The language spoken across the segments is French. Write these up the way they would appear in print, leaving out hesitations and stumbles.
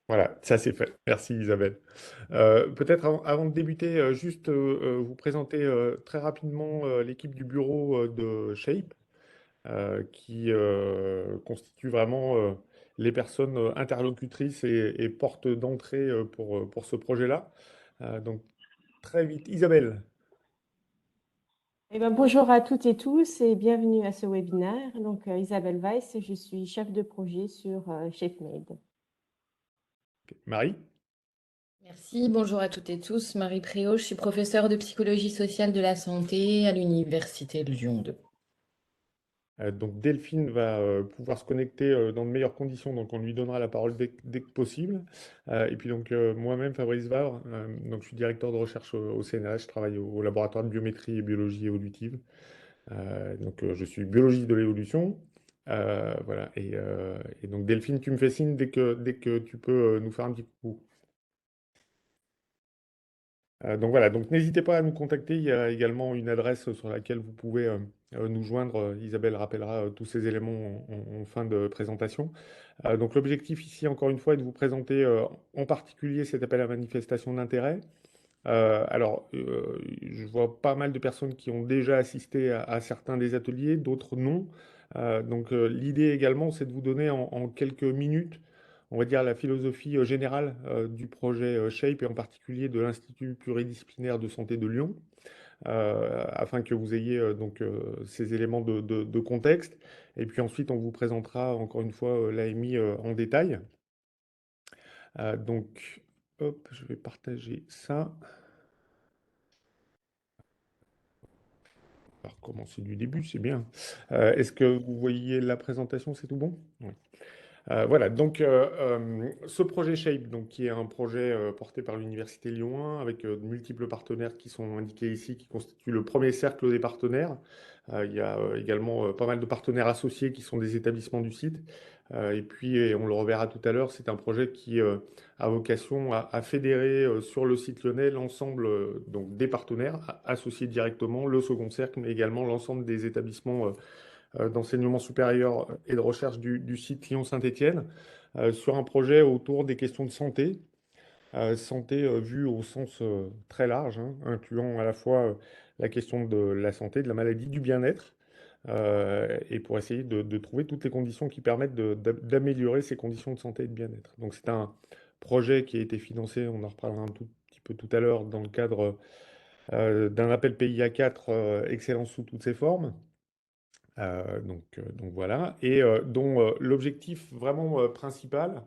Voilà, ça c'est fait. Merci Isabelle. Peut-être avant de débuter, juste vous présenter très rapidement l'équipe du bureau de Shape, qui constitue vraiment les personnes interlocutrices et portes d'entrée pour ce projet-là. Donc très vite, Isabelle. Eh ben, bonjour à toutes et tous et bienvenue à ce webinaire. Donc, Isabelle Weiss, je suis chef de projet sur ShapeMade. Marie. Merci, bonjour à toutes et tous. Marie Préau, je suis professeure de psychologie sociale de la santé à l'Université de Lyon 2. Donc Delphine va pouvoir se connecter dans de meilleures conditions, donc on lui donnera la parole dès que possible. Et puis donc moi-même, Fabrice Favre, donc je suis directeur de recherche au CNRS, je travaille au laboratoire de biométrie et biologie évolutive. Je suis biologiste de l'évolution. Voilà. Et donc Delphine, tu me fais signe dès que tu peux nous faire un petit coucou. Donc voilà, donc n'hésitez pas à nous contacter. Il y a également une adresse sur laquelle vous pouvez nous joindre. Isabelle rappellera tous ces éléments en fin de présentation. Donc l'objectif ici, encore une fois, est de vous présenter en particulier cet appel à manifestation d'intérêt. Je vois pas mal de personnes qui ont déjà assisté à certains des ateliers, d'autres non. L'idée également, c'est de vous donner en quelques minutes, on va dire, la philosophie générale du projet SHAPE et en particulier de l'Institut pluridisciplinaire de santé de Lyon, afin que vous ayez ces éléments de contexte. Et puis ensuite, on vous présentera encore une fois l'AMI en détail. Hop, je vais partager ça. On va recommencer du début, c'est bien. Est-ce que vous voyez la présentation, c'est tout bon? Oui. Voilà, ce projet SHAPE, donc, qui est un projet porté par l'Université Lyon 1 avec de multiples partenaires qui sont indiqués ici, qui constituent le premier cercle des partenaires. Il y a également pas mal de partenaires associés qui sont des établissements du site. Et on le reverra tout à l'heure, c'est un projet qui a vocation à fédérer sur le site lyonnais l'ensemble donc des partenaires associés directement, le second cercle, mais également l'ensemble des établissements d'enseignement supérieur et de recherche du site Lyon-Saint-Étienne, sur un projet autour des questions de santé, santé vue au sens très large, hein, incluant à la fois la question de la santé, de la maladie, du bien-être, et pour essayer de trouver toutes les conditions qui permettent d'améliorer ces conditions de santé et de bien-être. Donc c'est un projet qui a été financé, on en reparlera un tout petit peu tout à l'heure, dans le cadre d'un appel PIA 4, Excellence sous toutes ses formes. Donc voilà, et dont l'objectif vraiment principal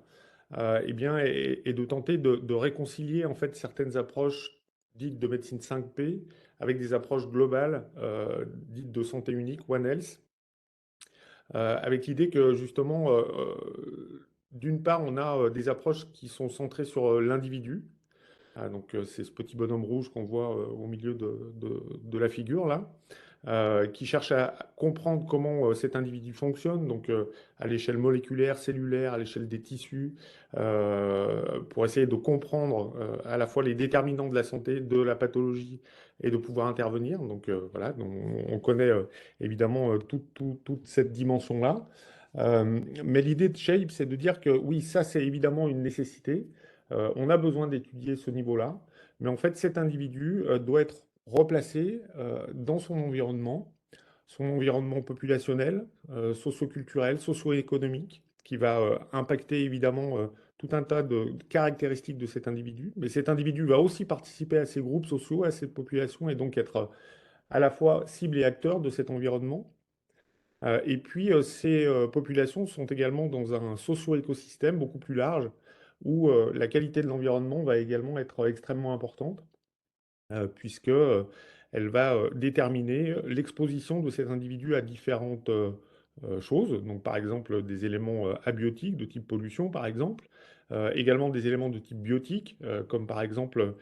eh bien, est de tenter de réconcilier en fait certaines approches dites de médecine 5P avec des approches globales dites de santé unique, One Health, avec l'idée que justement, d'une part, on a des approches qui sont centrées sur l'individu. C'est ce petit bonhomme rouge qu'on voit au milieu de la figure là, qui cherche à comprendre comment cet individu fonctionne, à l'échelle moléculaire, cellulaire, à l'échelle des tissus, pour essayer de comprendre à la fois les déterminants de la santé, de la pathologie et de pouvoir intervenir. On connaît évidemment toute cette dimension-là. Mais l'idée de Shape, c'est de dire que oui, ça c'est évidemment une nécessité. On a besoin d'étudier ce niveau-là, mais en fait cet individu doit être replacé dans son environnement populationnel, socio-culturel, socio-économique, qui va impacter évidemment tout un tas de caractéristiques de cet individu. Mais cet individu va aussi participer à ces groupes sociaux, à cette population, et donc être à la fois cible et acteur de cet environnement. Ces populations sont également dans un socio-écosystème beaucoup plus large, où la qualité de l'environnement va également être extrêmement importante puisque elle va déterminer l'exposition de cet individu à différentes choses. Donc, par exemple, des éléments abiotiques de type pollution, par exemple. Également des éléments de type biotique, comme par exemple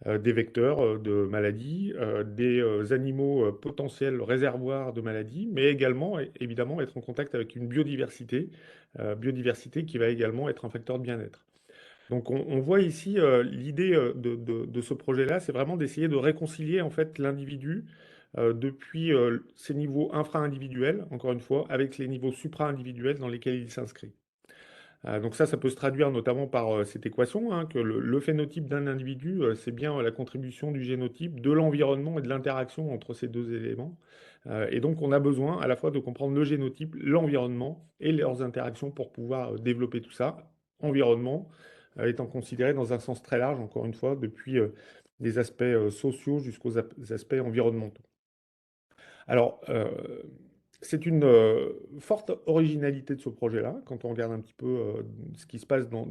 des vecteurs de maladies, des animaux potentiels réservoirs de maladies, mais également, évidemment, être en contact avec une biodiversité qui va également être un facteur de bien-être. Donc on voit ici l'idée de ce projet-là, c'est vraiment d'essayer de réconcilier en fait l'individu depuis ces niveaux infra-individuels, encore une fois, avec les niveaux supra-individuels dans lesquels il s'inscrit. Donc ça peut se traduire notamment par cette équation, hein, que le phénotype d'un individu, c'est bien la contribution du génotype, de l'environnement et de l'interaction entre ces deux éléments. Et donc on a besoin à la fois de comprendre le génotype, l'environnement et leurs interactions pour pouvoir développer tout ça. Environnement étant considéré dans un sens très large, encore une fois, depuis des aspects sociaux jusqu'aux aspects environnementaux. Alors, c'est une forte originalité de ce projet-là, quand on regarde un petit peu ce qui se passe dans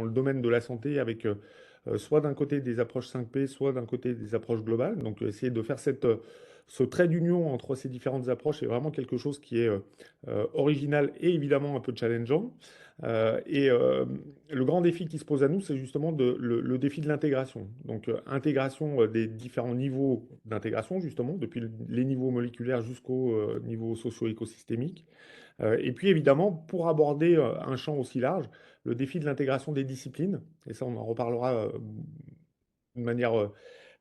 le domaine de la santé avec soit d'un côté des approches 5P, soit d'un côté des approches globales. Donc, essayer de faire ce trait d'union entre ces différentes approches est vraiment quelque chose qui est original et évidemment un peu challengeant. Et le grand défi qui se pose à nous, c'est justement le défi de l'intégration. Donc, intégration des différents niveaux d'intégration, justement, depuis les niveaux moléculaires jusqu'au niveau socio-écosystémique. Et puis, évidemment, pour aborder un champ aussi large, le défi de l'intégration des disciplines. Et ça, on en reparlera de manière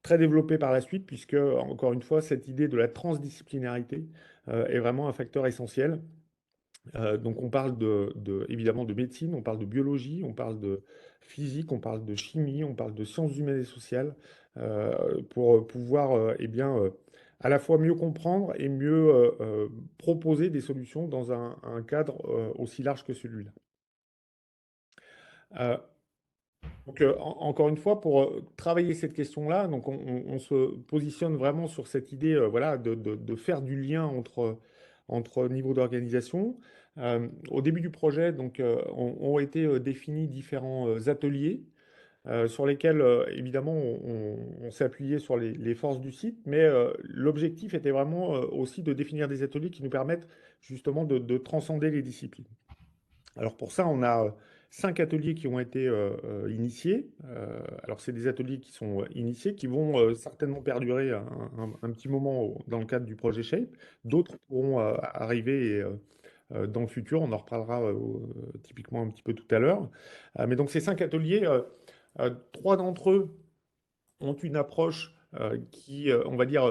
très développée par la suite, puisque, encore une fois, cette idée de la transdisciplinarité est vraiment un facteur essentiel. Donc on parle évidemment de médecine, on parle de biologie, on parle de physique, on parle de chimie, on parle de sciences humaines et sociales, pour pouvoir eh bien, à la fois mieux comprendre et mieux proposer des solutions dans un cadre aussi large que celui-là. Euh, donc, encore une fois, pour travailler cette question-là, donc on se positionne vraiment sur cette idée, voilà, de faire du lien entre niveaux d'organisation. Au début du projet, donc, ont été définis différents ateliers sur lesquels, évidemment, on s'est appuyé sur les forces du site, mais l'objectif était vraiment aussi de définir des ateliers qui nous permettent justement de transcender les disciplines. Alors pour ça, on a 5 ateliers qui ont été initiés. Alors c'est des ateliers qui sont initiés, qui vont certainement perdurer un petit moment dans le cadre du projet Shape. D'autres pourront arriver dans le futur. On en reparlera typiquement un petit peu tout à l'heure. Mais donc ces 5 ateliers, 3 d'entre eux ont une approche qui, on va dire,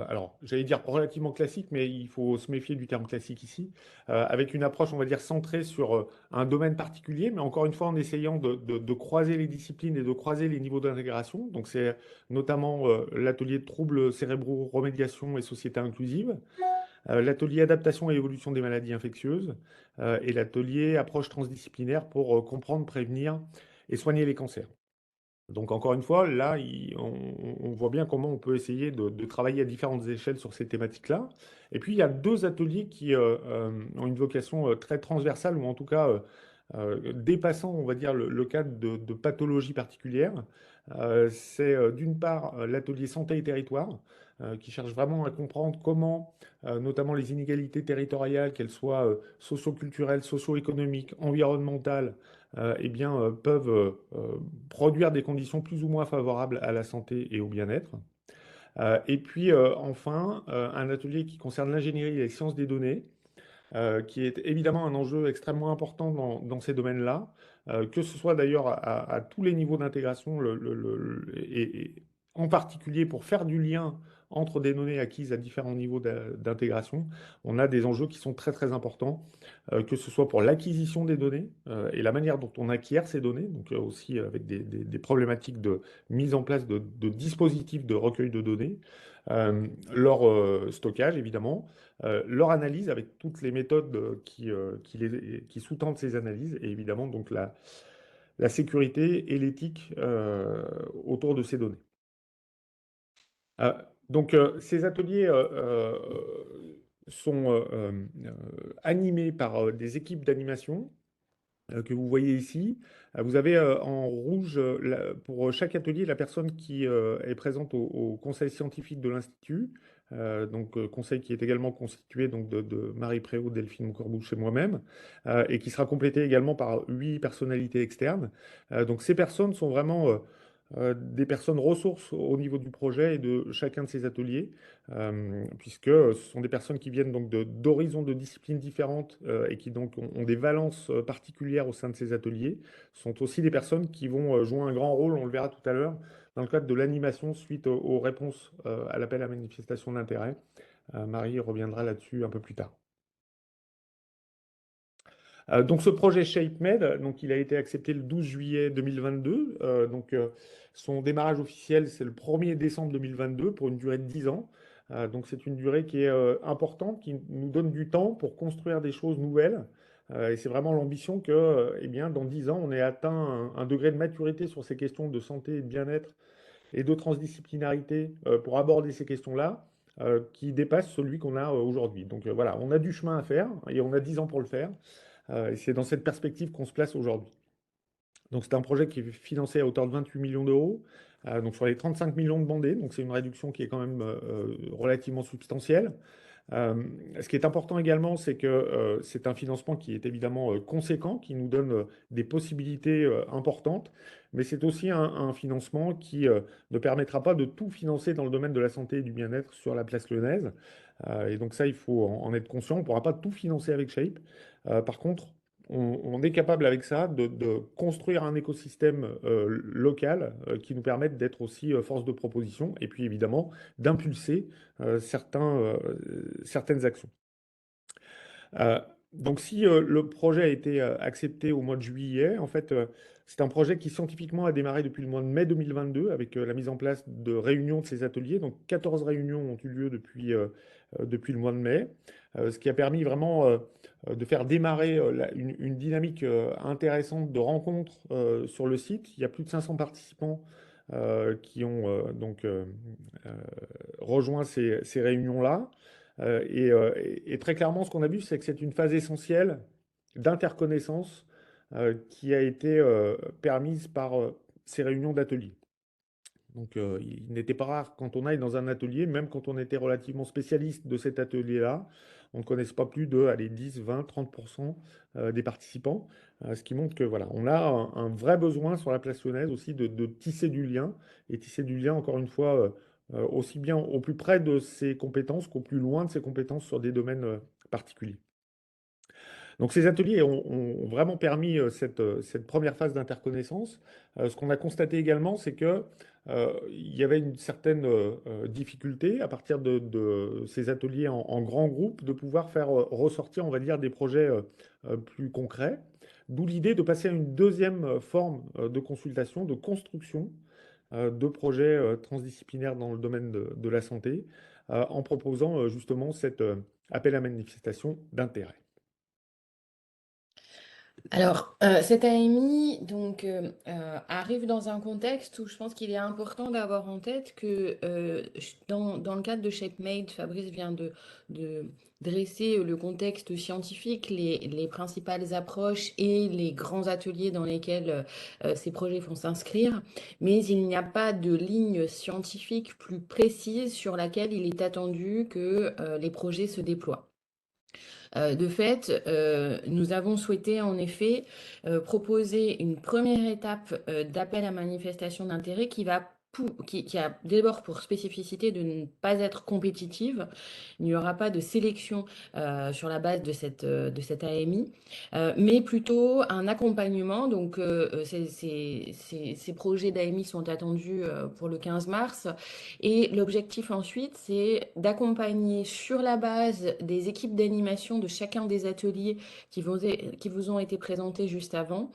alors j'allais dire relativement classique, mais il faut se méfier du terme classique ici, avec une approche, on va dire, centrée sur un domaine particulier, mais encore une fois en essayant de croiser les disciplines et de croiser les niveaux d'intégration. Donc c'est notamment l'atelier de troubles cérébraux, remédiation et société inclusive, l'atelier adaptation et évolution des maladies infectieuses, et l'atelier approche transdisciplinaire pour comprendre, prévenir et soigner les cancers. Donc encore une fois, là, on voit bien comment on peut essayer de travailler à différentes échelles sur ces thématiques-là. Et puis, il y a 2 ateliers qui ont une vocation très transversale, ou en tout cas dépassant, on va dire, le cadre de pathologies particulières. C'est d'une part l'atelier santé et territoire, qui cherche vraiment à comprendre comment, notamment les inégalités territoriales, qu'elles soient socio-culturelles, socio-économiques, environnementales, eh bien, peuvent produire des conditions plus ou moins favorables à la santé et au bien-être. Et puis enfin, un atelier qui concerne l'ingénierie et les sciences des données, qui est évidemment un enjeu extrêmement important dans ces domaines-là, que ce soit d'ailleurs à tous les niveaux d'intégration, et en particulier pour faire du lien entre des données acquises à différents niveaux d'intégration. On a des enjeux qui sont très très importants, que ce soit pour l'acquisition des données et la manière dont on acquiert ces données, donc aussi avec des problématiques de mise en place de dispositifs de recueil de données, leur stockage évidemment, leur analyse avec toutes les méthodes qui sous-tendent ces analyses, et évidemment donc la sécurité et l'éthique autour de ces données. Euh, donc ces ateliers sont animés par des équipes d'animation que vous voyez ici. Vous avez en rouge, pour chaque atelier, la personne qui est présente au conseil scientifique de l'Institut, donc conseil qui est également constitué donc, de Marie Préau, Delphine Courbouche et moi-même, et qui sera complété également par 8 personnalités externes. Donc ces personnes sont vraiment des personnes ressources au niveau du projet et de chacun de ces ateliers, puisque ce sont des personnes qui viennent donc d'horizons de disciplines différentes et qui donc ont des valences particulières au sein de ces ateliers. Ce sont aussi des personnes qui vont jouer un grand rôle, on le verra tout à l'heure, dans le cadre de l'animation suite aux réponses à l'appel à manifestation d'intérêt. Marie reviendra là-dessus un peu plus tard. Donc ce projet ShapeMed, donc il a été accepté le 12 juillet 2022. Son démarrage officiel, c'est le 1er décembre 2022 pour une durée de 10 ans. Donc c'est une durée qui est importante, qui nous donne du temps pour construire des choses nouvelles. Et c'est vraiment l'ambition que, eh bien, dans 10 ans, on ait atteint un degré de maturité sur ces questions de santé et de bien-être et de transdisciplinarité pour aborder ces questions-là, qui dépasse celui qu'on a aujourd'hui. Donc voilà, on a du chemin à faire et on a 10 ans pour le faire. Et c'est dans cette perspective qu'on se place aujourd'hui. Donc c'est un projet qui est financé à hauteur de 28 millions d'euros, donc sur les 35 millions demandés, donc c'est une réduction qui est quand même relativement substantielle. Ce qui est important également, c'est que c'est un financement qui est évidemment conséquent, qui nous donne des possibilités importantes, mais c'est aussi un financement qui ne permettra pas de tout financer dans le domaine de la santé et du bien-être sur la place lyonnaise. Et donc ça, il faut en être conscient. On ne pourra pas tout financer avec Shape. Par contre, on est capable avec ça de construire un écosystème local qui nous permette d'être aussi force de proposition et puis évidemment d'impulser certaines actions. Euh, donc si le projet a été accepté au mois de juillet, en fait, c'est un projet qui scientifiquement a démarré depuis le mois de mai 2022 avec la mise en place de réunions de ces ateliers. Donc 14 réunions ont eu lieu depuis le mois de mai, ce qui a permis vraiment de faire démarrer une dynamique intéressante de rencontres sur le site. Il y a plus de 500 participants qui ont euh, rejoint ces réunions-là. Et très clairement, ce qu'on a vu, c'est que c'est une phase essentielle d'interconnaissance qui a été permise par ces réunions d'ateliers. Donc, il n'était pas rare quand on aille dans un atelier, même quand on était relativement spécialiste de cet atelier-là, on ne connaisse pas plus de allez, 10, 20, 30% des participants, ce qui montre que voilà, on a un vrai besoin sur la place lyonnaise aussi de tisser du lien, et tisser du lien, encore une fois, aussi bien au plus près de ses compétences qu'au plus loin de ses compétences sur des domaines particuliers. Donc ces ateliers ont vraiment permis cette première phase d'interconnaissance. Ce qu'on a constaté également, c'est que il y avait une certaine difficulté à partir de ces ateliers en grands groupes de pouvoir faire ressortir, on va dire, des projets plus concrets. D'où l'idée de passer à une deuxième forme de consultation, de construction de projets transdisciplinaires dans le domaine de la santé, en proposant justement cet appel à manifestation d'intérêt. Alors, cette AMI arrive dans un contexte où je pense qu'il est important d'avoir en tête que dans le cadre de ShapeMade, Fabrice vient de dresser le contexte scientifique, les principales approches et les grands ateliers dans lesquels ces projets vont s'inscrire, mais il n'y a pas de ligne scientifique plus précise sur laquelle il est attendu que les projets se déploient. De fait, nous avons souhaité en effet proposer une première étape d'appel à manifestation d'intérêt qui a d'abord pour spécificité de ne pas être compétitive. Il n'y aura pas de sélection sur la base de cette AMI, mais plutôt un accompagnement. Donc, ces projets d'AMI sont attendus pour le 15 mars. Et l'objectif ensuite, c'est d'accompagner sur la base des équipes d'animation de chacun des ateliers qui vous ont été présentés juste avant,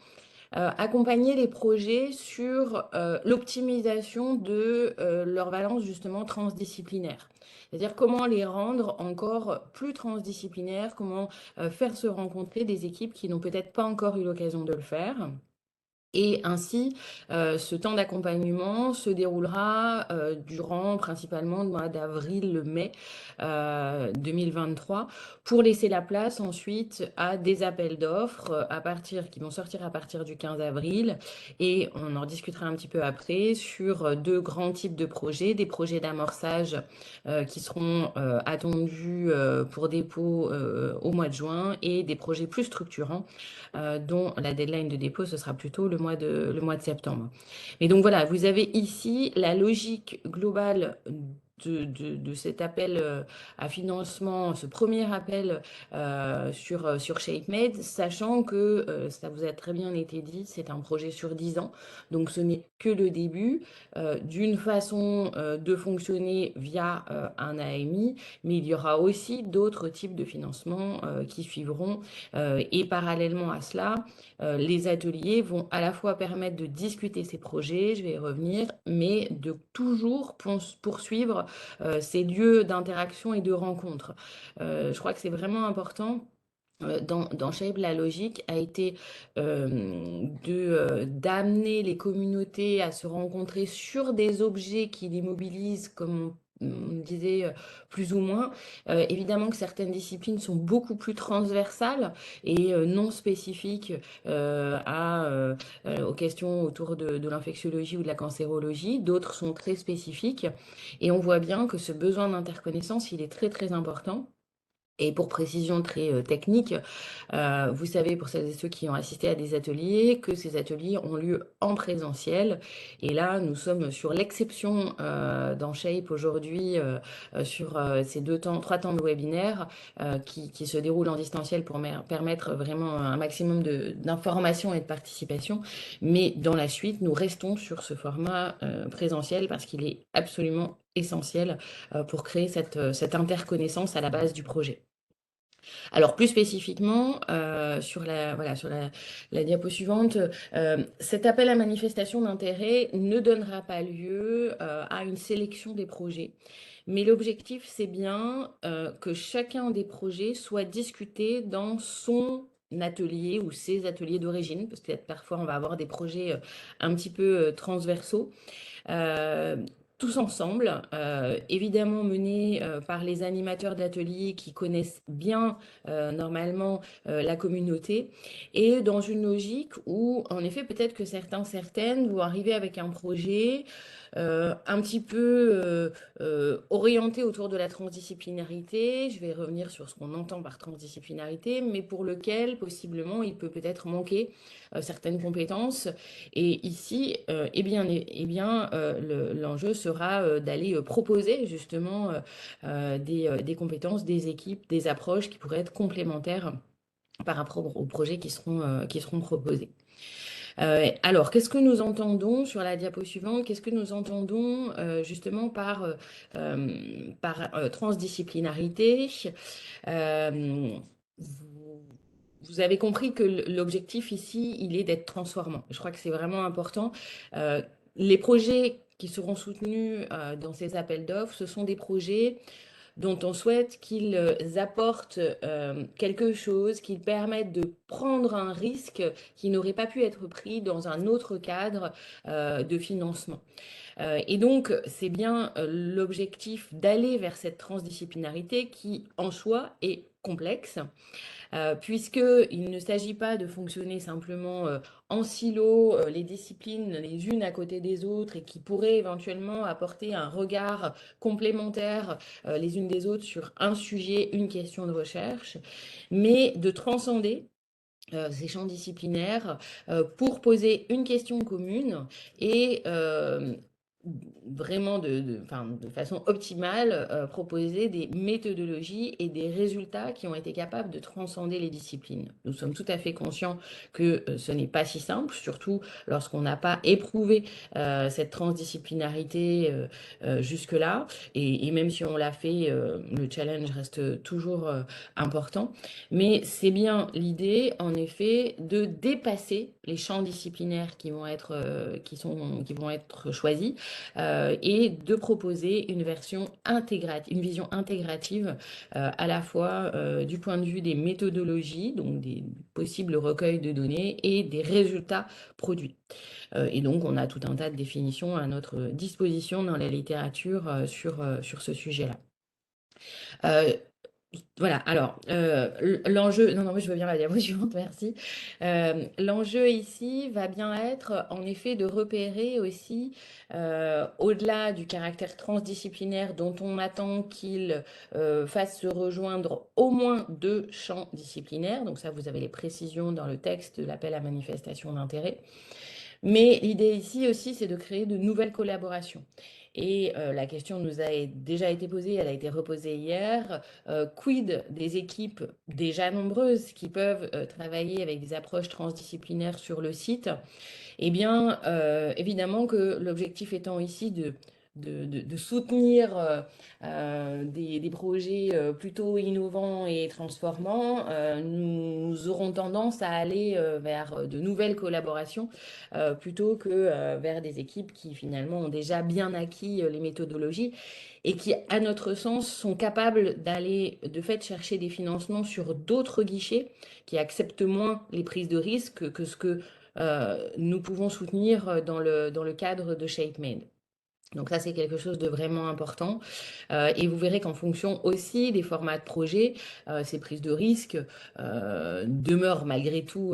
accompagner les projets sur l'optimisation de leur valence justement transdisciplinaire. C'est-à-dire comment les rendre encore plus transdisciplinaires, comment faire se rencontrer des équipes qui n'ont peut-être pas encore eu l'occasion de le faire. Et ainsi, ce temps d'accompagnement se déroulera durant principalement le mois d'avril-mai 2023 pour laisser la place ensuite à des appels d'offres qui vont sortir à partir du 15 avril. Et on en discutera un petit peu après sur deux grands types de projets, des projets d'amorçage qui seront attendus pour dépôt au mois de juin et des projets plus structurants dont la deadline de dépôt, ce sera plutôt le mois de septembre. Mais donc voilà, vous avez ici la logique globale de cet appel à financement, ce premier appel sur ShapeMade, sachant que, ça vous a très bien été dit, c'est un projet sur 10 ans, donc ce n'est que le début d'une façon de fonctionner via un AMI, mais il y aura aussi d'autres types de financements qui suivront. Et parallèlement à cela, les ateliers vont à la fois permettre de discuter ces projets, je vais y revenir, mais de toujours poursuivre ces lieux d'interaction et de rencontre. Je crois que c'est vraiment important. Dans Shape, la logique a été d'amener les communautés à se rencontrer sur des objets qui les mobilisent, comme on disait, plus ou moins. Évidemment que certaines disciplines sont beaucoup plus transversales et non spécifiques aux questions autour de l'infectiologie ou de la cancérologie. D'autres sont très spécifiques. Et on voit bien que ce besoin d'interconnaissance, il est très, très important. Et pour précision très technique, vous savez, pour celles et ceux qui ont assisté à des ateliers, que ces ateliers ont lieu en présentiel. Et là, nous sommes sur l'exception dans Shape aujourd'hui, sur ces 3 temps de webinaire qui se déroulent en distanciel pour permettre vraiment un maximum d'informations et de participation. Mais dans la suite, nous restons sur ce format présentiel parce qu'il est absolument essentiel pour créer cette interconnaissance à la base du projet. Alors plus spécifiquement, sur la diapo suivante, cet appel à manifestation d'intérêt ne donnera pas lieu à une sélection des projets. Mais l'objectif, c'est bien que chacun des projets soit discuté dans son atelier ou ses ateliers d'origine, parce que parfois on va avoir des projets un petit peu transversaux. Euh, tous ensemble, évidemment menés par les animateurs d'ateliers qui connaissent bien normalement la communauté, et dans une logique où, en effet, peut-être que certaines vont arriver avec un projet un petit peu orienté autour de la transdisciplinarité. Je vais revenir sur ce qu'on entend par transdisciplinarité, mais pour lequel, possiblement, il peut peut-être manquer certaines compétences. Et ici, l'enjeu sera d'aller proposer justement des compétences, des équipes, des approches qui pourraient être complémentaires par rapport aux projets qui seront proposés. Alors, qu'est-ce que nous entendons sur la diapo suivante? Qu'est-ce que nous entendons justement par transdisciplinarité? Vous avez compris que l'objectif ici, il est d'être transformant. Je crois que c'est vraiment important. Les projets qui seront soutenus dans ces appels d'offres, ce sont des projets dont on souhaite qu'ils apportent quelque chose, qu'ils permettent de prendre un risque qui n'aurait pas pu être pris dans un autre cadre de financement. Et donc, c'est bien l'objectif d'aller vers cette transdisciplinarité qui, en soi, est complexe. Puisqu'il ne s'agit pas de fonctionner simplement en silo, les disciplines les unes à côté des autres et qui pourraient éventuellement apporter un regard complémentaire les unes des autres sur un sujet, une question de recherche, mais de transcender ces champs disciplinaires pour poser une question commune et vraiment de façon optimale proposer des méthodologies et des résultats qui ont été capables de transcender les disciplines. Nous sommes tout à fait conscients que ce n'est pas si simple, surtout lorsqu'on n'a pas éprouvé cette transdisciplinarité jusque-là, et même si on l'a fait, le challenge reste toujours important. Mais c'est bien l'idée, en effet, de dépasser les champs disciplinaires qui vont être choisis et de proposer une vision intégrative à la fois du point de vue des méthodologies, donc des possibles recueils de données et des résultats produits. Et donc, on a tout un tas de définitions à notre disposition dans la littérature sur ce sujet-là. Voilà, alors l'enjeu, non, je veux bien la diapo suivante, merci. L'enjeu ici va bien être en effet de repérer aussi, au-delà du caractère transdisciplinaire dont on attend qu'il fasse se rejoindre au moins 2 champs disciplinaires, donc ça vous avez les précisions dans le texte de l'appel à manifestation d'intérêt. Mais l'idée ici aussi, c'est de créer de nouvelles collaborations. Et la question nous a déjà été posée, elle a été reposée hier. Quid des équipes déjà nombreuses qui peuvent travailler avec des approches transdisciplinaires sur le site? Eh bien, évidemment que l'objectif étant ici de soutenir des projets plutôt innovants et transformants, nous aurons tendance à aller vers de nouvelles collaborations plutôt que vers des équipes qui finalement ont déjà bien acquis les méthodologies et qui, à notre sens, sont capables d'aller de fait chercher des financements sur d'autres guichets qui acceptent moins les prises de risques que ce que nous pouvons soutenir dans le cadre de ShapeMade. Donc ça, c'est quelque chose de vraiment important. Et vous verrez qu'en fonction aussi des formats de projet, ces prises de risque demeurent malgré tout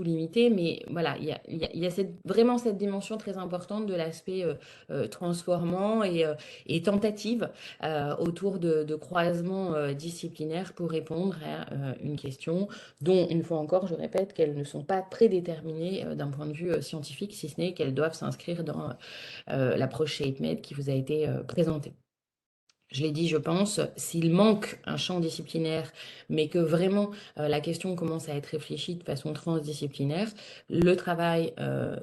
limitées. Mais voilà, il y a vraiment cette dimension très importante de l'aspect transformant et tentative autour de croisements disciplinaires pour répondre à une question dont, une fois encore, je répète qu'elles ne sont pas prédéterminées d'un point de vue scientifique, si ce n'est qu'elles doivent s'inscrire dans l'approche ShapeMade qui vous a été présentée. Je l'ai dit, je pense, s'il manque un champ disciplinaire, mais que vraiment la question commence à être réfléchie de façon transdisciplinaire, le travail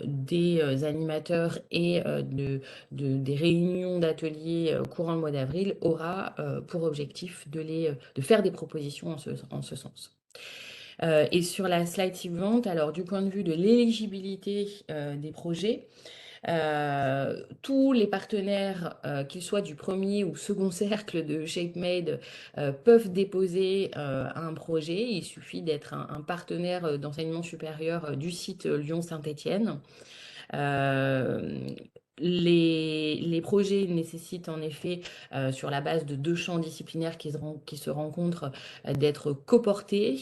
des animateurs et des réunions d'ateliers courant le mois d'avril aura pour objectif de faire des propositions en ce sens. Et sur la slide suivante, alors du point de vue de l'éligibilité des projets, tous les partenaires, qu'ils soient du premier ou second cercle de ShapeMade, peuvent déposer un projet. Il suffit d'être un partenaire d'enseignement supérieur du site Lyon-Saint-Étienne. Les projets nécessitent en effet, sur la base de 2 champs disciplinaires qui se rencontrent, d'être coportés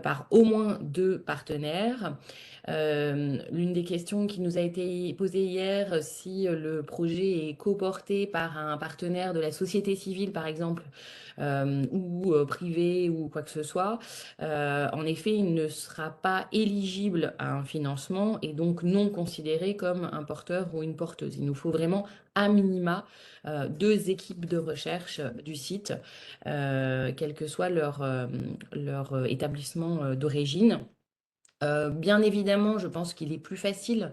par au moins 2 partenaires. L'une des questions qui nous a été posée hier, si le projet est coporté par un partenaire de la société civile, par exemple, ou privé ou quoi que ce soit, en effet, il ne sera pas éligible à un financement et donc non considéré comme un porteur ou une porteuse. Il nous faut vraiment, à minima, 2 équipes de recherche du site, quel que soit leur établissement d'origine. Bien évidemment, je pense qu'il est plus facile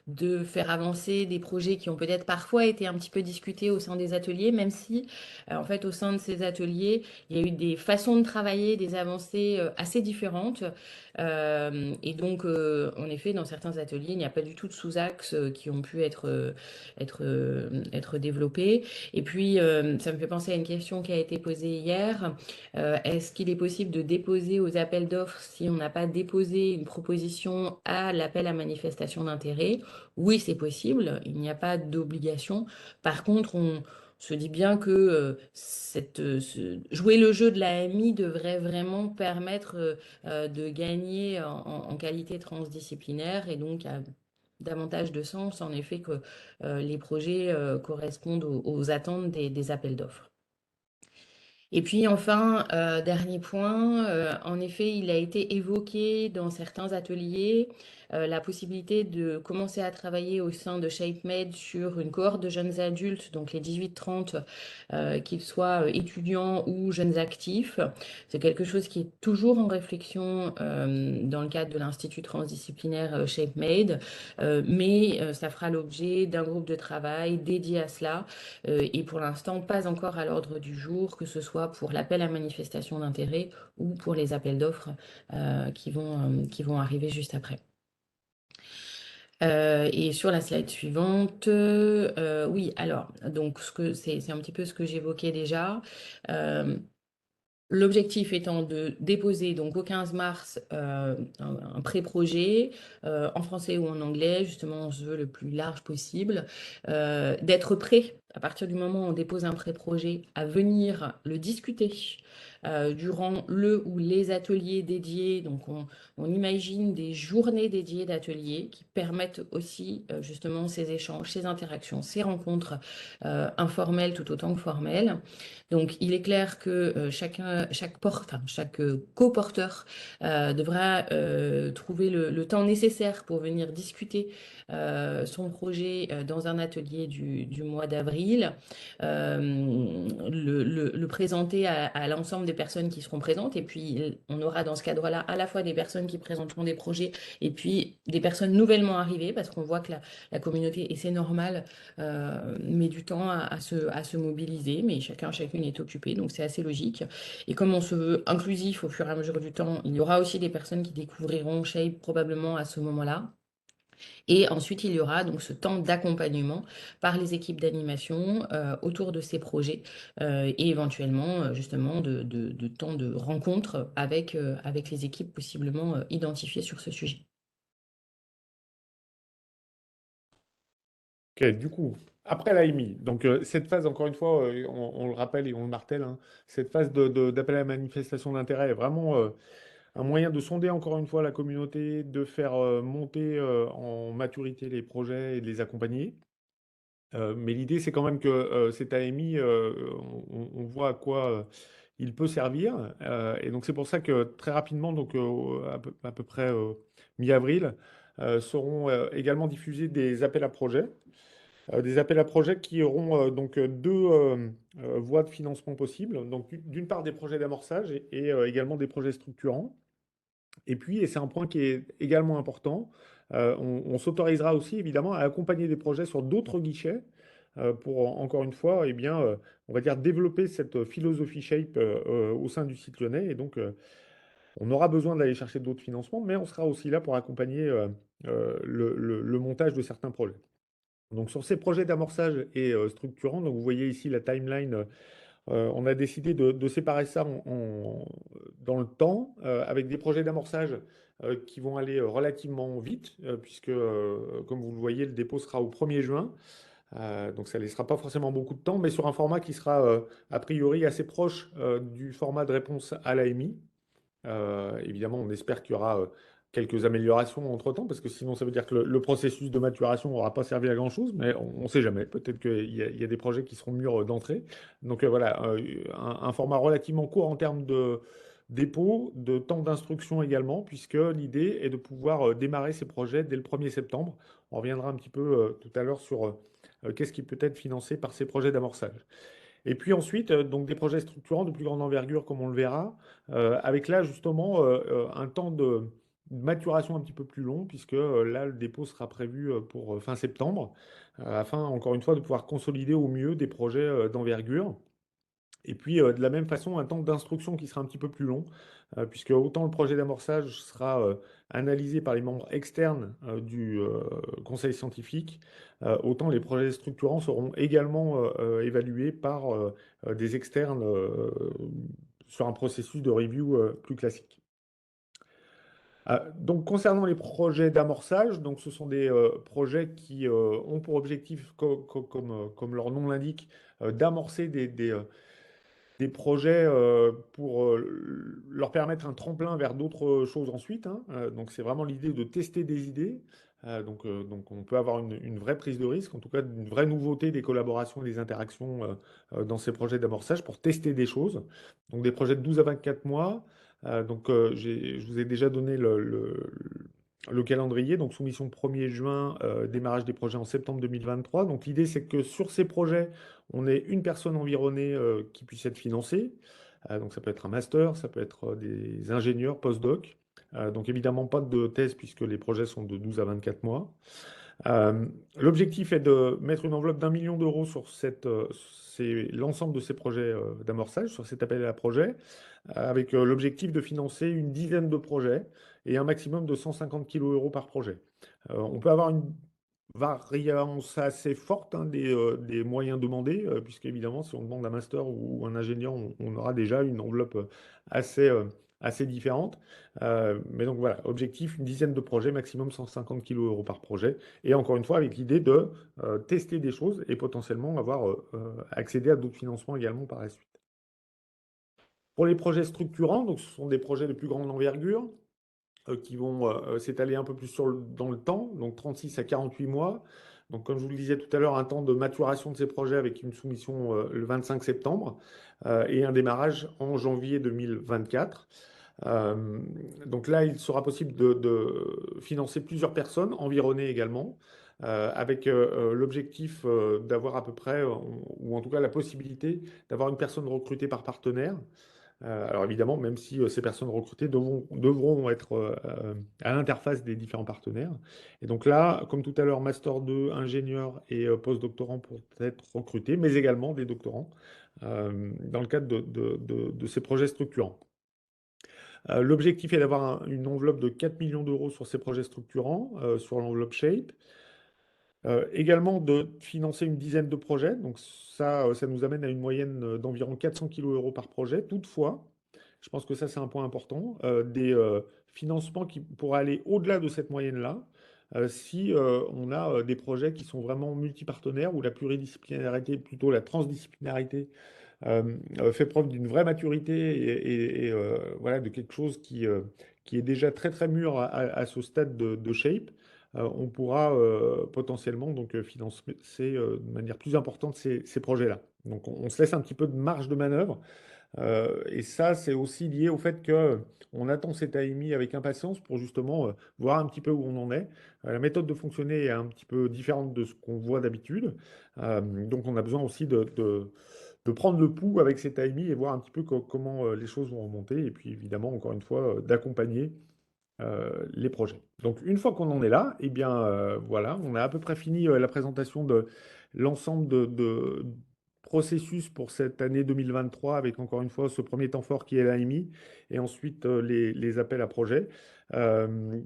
de faire avancer des projets qui ont peut-être parfois été un petit peu discutés au sein des ateliers, même si, en fait, au sein de ces ateliers, il y a eu des façons de travailler, des avancées assez différentes. Et donc, en effet, dans certains ateliers, il n'y a pas du tout de sous-axes qui ont pu être développés. Et puis, ça me fait penser à une question qui a été posée hier. Est-ce qu'il est possible de déposer aux appels d'offres si on n'a pas déposé une proposition à l'appel à manifestation d'intérêt? Oui, c'est possible, il n'y a pas d'obligation. Par contre, on se dit bien que jouer le jeu de la AMI devrait vraiment permettre de gagner en qualité transdisciplinaire et donc a davantage de sens en effet que les projets correspondent aux attentes des appels d'offres. Et puis enfin, dernier point, en effet, il a été évoqué dans certains ateliers la possibilité de commencer à travailler au sein de ShapeMade sur une cohorte de jeunes adultes, donc les 18-30, qu'ils soient étudiants ou jeunes actifs. C'est quelque chose qui est toujours en réflexion dans le cadre de l'Institut transdisciplinaire ShapeMade, mais ça fera l'objet d'un groupe de travail dédié à cela et pour l'instant pas encore à l'ordre du jour, que ce soit pour l'appel à manifestation d'intérêt ou pour les appels d'offres qui vont arriver juste après. Et sur la slide suivante, oui, alors, donc c'est un petit peu ce que j'évoquais déjà. L'objectif étant de déposer donc au 15 mars un pré-projet en français ou en anglais, justement on se veut le plus large possible, d'être prêt à partir du moment où on dépose un pré-projet, à venir le discuter durant le ou les ateliers dédiés. Donc, on imagine des journées dédiées d'ateliers qui permettent aussi justement ces échanges, ces interactions, ces rencontres informelles tout autant que formelles. Donc, il est clair que chaque coporteur devra trouver le temps nécessaire pour venir discuter son projet dans un atelier du mois d'avril, le présenter à l'ensemble des personnes qui seront présentes. Et puis, on aura dans ce cadre-là à la fois des personnes qui présenteront des projets et puis des personnes nouvellement arrivées, parce qu'on voit que la communauté, et c'est normal, met du temps à se mobiliser, mais chacune est occupée, donc c'est assez logique. Et comme on se veut inclusif au fur et à mesure du temps, il y aura aussi des personnes qui découvriront Shape probablement à ce moment-là. Et ensuite, il y aura donc ce temps d'accompagnement par les équipes d'animation autour de ces projets et éventuellement justement de temps de rencontre avec les équipes possiblement identifiées sur ce sujet. Ok, du coup, après l'AMI, donc cette phase, encore une fois, on le rappelle et on le martèle, hein, cette phase d'appel à la manifestation d'intérêt est vraiment un moyen de sonder encore une fois la communauté, de faire monter en maturité les projets et de les accompagner. Mais l'idée, c'est quand même que cet AMI, on voit à quoi il peut servir. Et donc, c'est pour ça que très rapidement, donc à peu près mi-avril, seront également diffusés des appels à projets. Des appels à projets qui auront donc deux voies de financement possibles. Donc, d'une part, des projets d'amorçage et également des projets structurants. Et puis, et c'est un point qui est également important, on s'autorisera aussi évidemment à accompagner des projets sur d'autres guichets pour, encore une fois, eh bien, on va dire développer cette philosophie Shape au sein du site lyonnais. Et donc, on aura besoin d'aller chercher d'autres financements, mais on sera aussi là pour accompagner le montage de certains projets. Donc, sur ces projets d'amorçage et structurants, donc vous voyez ici la timeline. On a décidé de séparer ça dans le temps, avec des projets d'amorçage qui vont aller relativement vite, puisque, comme vous le voyez, le dépôt sera au 1er juin. Donc ça ne laissera pas forcément beaucoup de temps, mais sur un format qui sera a priori assez proche du format de réponse à l'AMI. Évidemment, on espère qu'il y aura quelques améliorations entre-temps, parce que sinon, ça veut dire que le processus de maturation n'aura pas servi à grand-chose, mais on ne sait jamais. Peut-être qu'il y a des projets qui seront mûrs d'entrée. Donc voilà, un format relativement court en termes de dépôt, de temps d'instruction également, puisque l'idée est de pouvoir démarrer ces projets dès le 1er septembre. On reviendra un petit peu tout à l'heure sur qu'est-ce qui peut être financé par ces projets d'amorçage. Et puis ensuite, donc des projets structurants de plus grande envergure, comme on le verra, avec là justement un temps de maturation un petit peu plus long, puisque là, le dépôt sera prévu pour fin septembre, afin, encore une fois, de pouvoir consolider au mieux des projets d'envergure. Et puis, de la même façon, un temps d'instruction qui sera un petit peu plus long, puisque autant le projet d'amorçage sera analysé par les membres externes du conseil scientifique, autant les projets structurants seront également évalués par des externes sur un processus de review plus classique. Donc, concernant les projets d'amorçage, donc ce sont des projets qui ont pour objectif, comme leur nom l'indique, d'amorcer des projets pour leur permettre un tremplin vers d'autres choses ensuite, hein. Donc c'est vraiment l'idée de tester des idées. Donc on peut avoir une vraie prise de risque, en tout cas une vraie nouveauté des collaborations et des interactions dans ces projets d'amorçage pour tester des choses. Donc des projets de 12 à 24 mois. Je vous ai déjà donné le calendrier, donc soumission 1er juin, démarrage des projets en septembre 2023. Donc l'idée c'est que sur ces projets, on ait une personne environnée qui puisse être financée. Donc ça peut être un master, ça peut être des ingénieurs post-doc. Donc évidemment pas de thèse puisque les projets sont de 12 à 24 mois. L'objectif est de mettre une enveloppe d'1 million d'euros sur l'ensemble de ces projets d'amorçage, sur cet appel à projet, avec l'objectif de financer une dizaine de projets et un maximum de 150 kg € par projet. On peut avoir une variance assez forte hein, des moyens demandés, puisqu'évidemment, si on demande un master ou un ingénieur, on aura déjà une enveloppe assez assez différentes. Mais donc voilà, objectif, une dizaine de projets, maximum 150 kilos euros par projet. Et encore une fois, avec l'idée de tester des choses et potentiellement avoir accédé à d'autres financements également par la suite. Pour les projets structurants, donc ce sont des projets de plus grande envergure qui vont s'étaler un peu plus dans le temps, donc 36 à 48 mois. Donc, comme je vous le disais tout à l'heure, un temps de maturation de ces projets avec une soumission le 25 septembre et un démarrage en janvier 2024. Donc là, il sera possible de financer plusieurs personnes, environnées également, avec l'objectif d'avoir à peu près, ou en tout cas la possibilité d'avoir une personne recrutée par partenaire. Alors évidemment, même si ces personnes recrutées devront être à l'interface des différents partenaires. Et donc là, comme tout à l'heure, Master 2, ingénieurs et post-doctorants pourront être recrutés, mais également des doctorants dans le cadre de ces projets structurants. L'objectif est d'avoir une enveloppe de 4 millions d'euros sur ces projets structurants, sur l'enveloppe SHAPE. Également de financer une dizaine de projets. Donc ça nous amène à une moyenne d'environ 400 kilos euros par projet. Toutefois, je pense que ça, c'est un point important, des financements qui pourraient aller au-delà de cette moyenne-là, si on a des projets qui sont vraiment multipartenaires, où la pluridisciplinarité, plutôt la transdisciplinarité, fait preuve d'une vraie maturité et voilà, de quelque chose qui est déjà très très mûr à ce stade de shape. On pourra potentiellement donc financer de manière plus importante ces projets-là. Donc on se laisse un petit peu de marge de manœuvre. Et ça, c'est aussi lié au fait que on attend cette AMI avec impatience pour justement voir un petit peu où on en est. La méthode de fonctionner est un petit peu différente de ce qu'on voit d'habitude. Donc on a besoin aussi de prendre le pouls avec cette AMI et voir un petit peu comment les choses vont remonter. Et puis évidemment, encore une fois, d'accompagner les projets. Donc une fois qu'on en est là, eh bien voilà, on a à peu près fini la présentation de l'ensemble de processus pour cette année 2023 avec encore une fois ce premier temps fort qui est l'AMI et ensuite les appels à projets. Euh,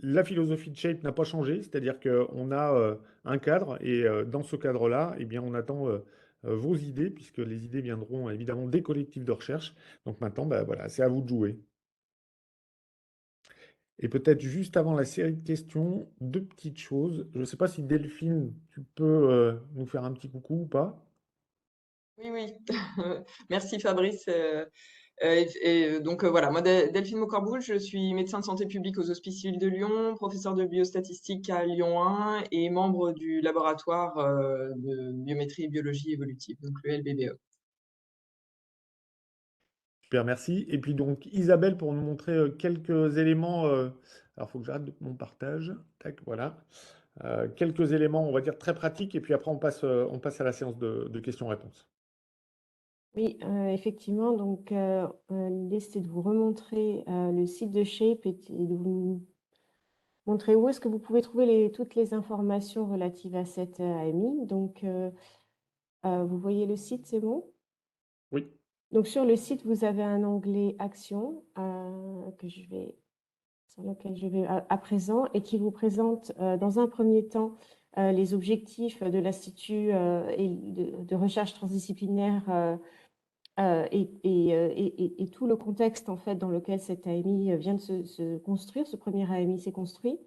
la philosophie de Shape n'a pas changé, c'est-à-dire qu'on a un cadre et dans ce cadre-là, eh bien on attend vos idées puisque les idées viendront évidemment des collectifs de recherche. Donc maintenant, bah, voilà, c'est à vous de jouer. Et peut-être juste avant la série de questions, deux petites choses. Je ne sais pas si Delphine, tu peux nous faire un petit coucou ou pas. Oui, oui. Merci Fabrice. Voilà, moi Delphine Maucorboul, je suis médecin de santé publique aux Hospices civils de Lyon, professeur de biostatistique à Lyon 1 et membre du laboratoire de biométrie et biologie évolutive, donc le LBBE. Super, merci. Et puis donc Isabelle pour nous montrer quelques éléments. Alors il faut que j'arrête mon partage. Tac, voilà. Quelques éléments, on va dire très pratiques. Et puis après on passe à la séance de questions-réponses. Oui, effectivement, donc l'idée c'était de vous remontrer le site de Shape et de vous montrer où est-ce que vous pouvez trouver toutes les informations relatives à cette AMI. Donc, vous voyez le site, c'est bon? Oui. Donc, sur le site, vous avez un onglet Action sur lequel je vais à présent et qui vous présente dans un premier temps les objectifs de l'Institut de recherche transdisciplinaire et tout le contexte en fait dans lequel cette AMI vient de se construire, ce premier AMI s'est construit.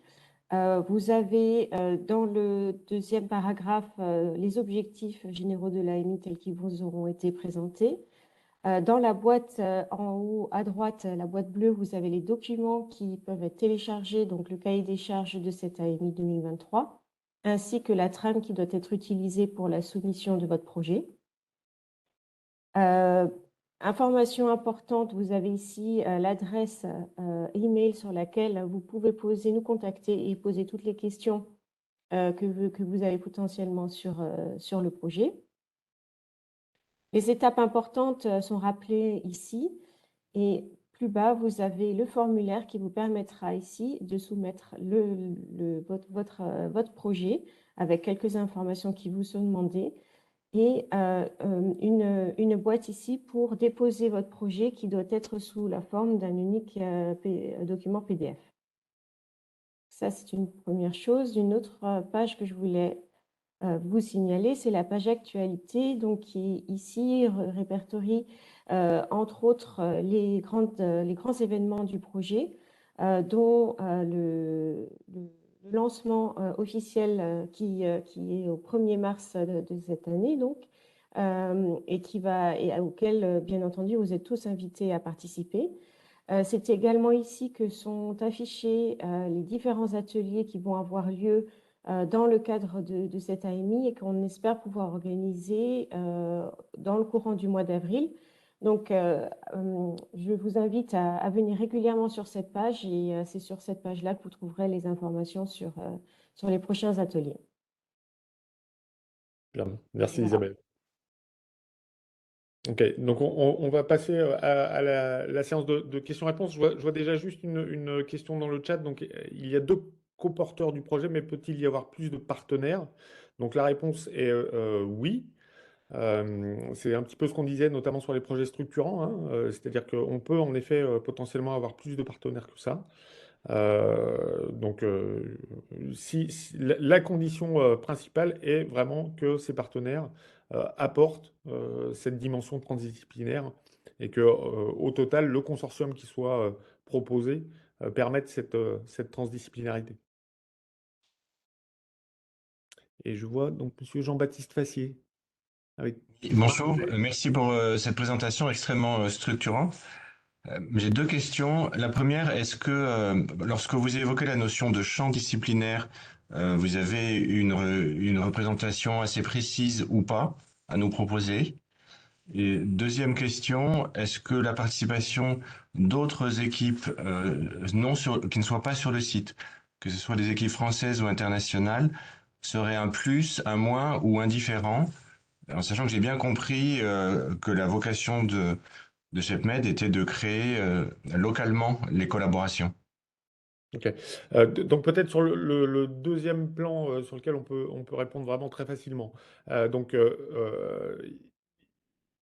Vous avez dans le deuxième paragraphe les objectifs généraux de l'AMI tels qu'ils vous auront été présentés. Dans la boîte en haut à droite, la boîte bleue, vous avez les documents qui peuvent être téléchargés, donc le cahier des charges de cette AMI 2023, ainsi que la trame qui doit être utilisée pour la soumission de votre projet. Information importante, vous avez ici l'adresse email sur laquelle vous pouvez nous contacter et poser toutes les questions que vous avez potentiellement sur le projet. Les étapes importantes sont rappelées ici et plus bas, vous avez le formulaire qui vous permettra ici de soumettre votre projet avec quelques informations qui vous sont demandées et une boîte ici pour déposer votre projet qui doit être sous la forme d'un unique document PDF. Ça, c'est une première chose. Une autre page que je voulais vous signaler, c'est la page actualité, donc qui ici répertorie entre autres les grands événements du projet, dont le lancement officiel qui est au 1er mars de cette année, donc, et auquel, bien entendu, vous êtes tous invités à participer. C'est également ici que sont affichés les différents ateliers qui vont avoir lieu dans le cadre de cette AMI et qu'on espère pouvoir organiser dans le courant du mois d'avril. Donc, je vous invite à venir régulièrement sur cette page et c'est sur cette page-là que vous trouverez les informations sur les prochains ateliers. Bien. Merci Voilà. Isabelle. Ok, donc on va passer à la séance de questions-réponses. Je vois déjà juste une question dans le chat. Donc, il y a 2 coporteurs du projet, mais peut-il y avoir plus de partenaires? Donc, la réponse est oui. C'est un petit peu ce qu'on disait, notamment sur les projets structurants, hein. C'est-à-dire qu'on peut en effet potentiellement avoir plus de partenaires que ça. Donc, la condition principale est vraiment que ces partenaires apportent cette dimension transdisciplinaire et que, au total, le consortium qui soit proposé permette cette transdisciplinarité. Et je vois donc Monsieur Jean-Baptiste Fassier. Avec... Bonjour, merci pour cette présentation extrêmement structurante. J'ai 2 questions. La première, est-ce que lorsque vous évoquez la notion de champ disciplinaire, vous avez une représentation assez précise ou pas à nous proposer? Et deuxième question, est-ce que la participation d'autres équipes qui ne soient pas sur le site, que ce soit des équipes françaises ou internationales, serait un plus, un moins ou indifférent? En sachant que j'ai bien compris que la vocation de ShapMed était de créer localement les collaborations. Ok. Donc peut-être sur le deuxième plan sur lequel on peut répondre vraiment très facilement. Je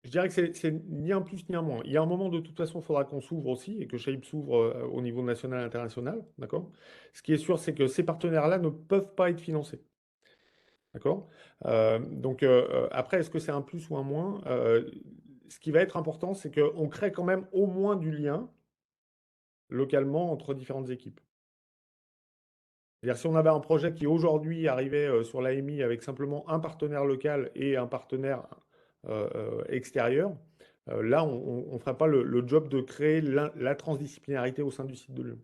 dirais que c'est ni un plus ni un moins. Il y a un moment, de toute façon, il faudra qu'on s'ouvre aussi et que Shape s'ouvre au niveau national et international. D'accord? Ce qui est sûr, c'est que ces partenaires-là ne peuvent pas être financés. D'accord? Après, est-ce que c'est un plus ou un moins? Ce qui va être important, c'est qu'on crée quand même au moins du lien localement entre différentes équipes. C'est-à-dire, si on avait un projet qui aujourd'hui arrivait sur l'AMI avec simplement un partenaire local et un partenaire extérieur, là, on ne ferait pas le job de créer la transdisciplinarité au sein du site de Lyon.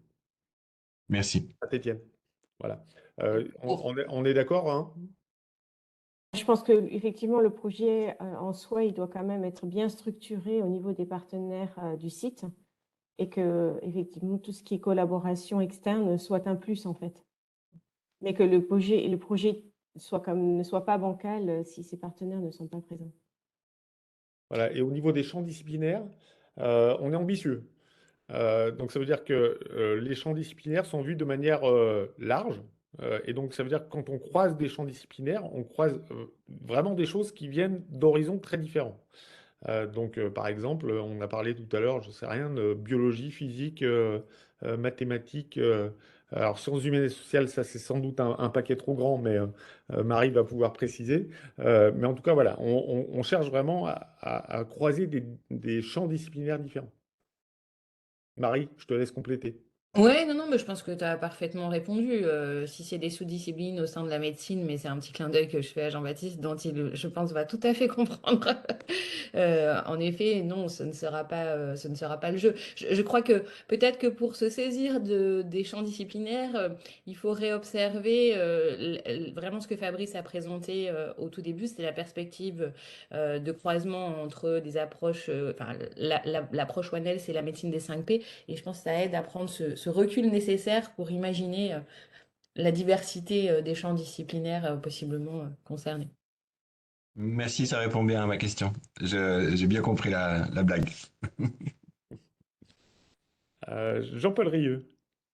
Merci. Saint-Étienne. Voilà. Pour- On est d'accord, hein? Je pense que effectivement le projet en soi, il doit quand même être bien structuré au niveau des partenaires du site et que effectivement tout ce qui est collaboration externe soit un plus en fait. Mais que le projet ne soit pas bancal si ces partenaires ne sont pas présents. Voilà. Et au niveau des champs disciplinaires, on est ambitieux. Donc ça veut dire que les champs disciplinaires sont vus de manière large. Et donc ça veut dire que quand on croise des champs disciplinaires, on croise vraiment des choses qui viennent d'horizons très différents. Par exemple, on a parlé tout à l'heure, je ne sais rien, de biologie, physique, mathématiques. Alors, sciences humaines et sociales, ça c'est sans doute un paquet trop grand, mais Marie va pouvoir préciser. Mais en tout cas, voilà, on cherche vraiment à croiser des champs disciplinaires différents. Marie, je te laisse compléter. Ouais, non, mais je pense que tu as parfaitement répondu. Si c'est des sous-disciplines au sein de la médecine, mais c'est un petit clin d'œil que je fais à Jean-Baptiste, dont il, je pense, va tout à fait comprendre. En effet, non, ce ne sera pas le jeu. Je crois que peut-être que pour se saisir des champs disciplinaires, il faut réobserver vraiment ce que Fabrice a présenté au tout début, c'était la perspective de croisement entre des approches, enfin, l'approche One Health, c'est la médecine des 5P. Et je pense que ça aide à prendre ce recul nécessaire pour imaginer la diversité des champs disciplinaires possiblement concernés. Merci, ça répond bien à ma question. J'ai bien compris la blague. Jean-Paul Rieux.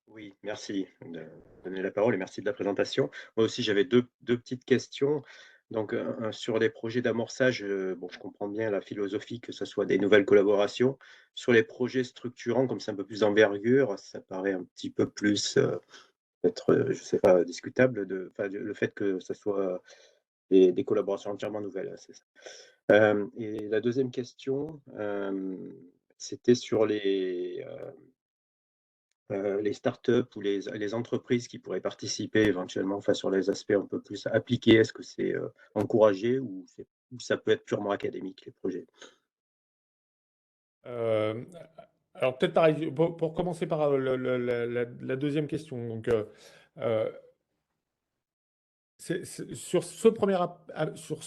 Oui, merci de donner la parole et merci de la présentation. Moi aussi, j'avais deux petites questions. Donc, sur les projets d'amorçage, bon, je comprends bien la philosophie que ce soit des nouvelles collaborations. Sur les projets structurants, comme c'est un peu plus d'envergure, ça paraît un petit peu plus, peut-être, je sais pas, discutable, le fait que ce soit des collaborations entièrement nouvelles, c'est ça. Et la deuxième question, c'était sur les startups ou les entreprises qui pourraient participer éventuellement, enfin, sur les aspects un peu plus appliqués. Est-ce que c'est encouragé ou ça peut être purement académique, les projets? Euh, alors peut-être pareil, pour commencer par la deuxième question. Donc, euh, sur sur ce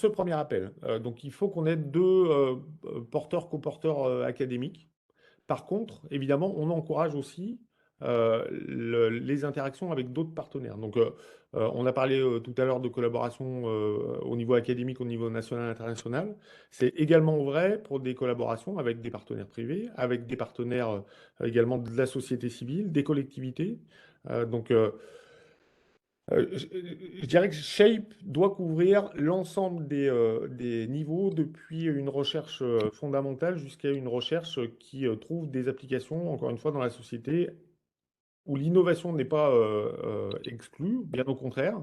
premier appel, donc il faut qu'on ait deux porteurs, coporteurs académiques. Par contre, évidemment, on encourage aussi les interactions avec d'autres partenaires. Donc, on a parlé tout à l'heure de collaboration au niveau académique, au niveau national et international. C'est également vrai pour des collaborations avec des partenaires privés, avec des partenaires également de la société civile, des collectivités. Donc, je dirais que Shape doit couvrir l'ensemble des niveaux, depuis une recherche fondamentale jusqu'à une recherche qui trouve des applications, encore une fois, dans la société, où l'innovation n'est pas exclue, bien au contraire,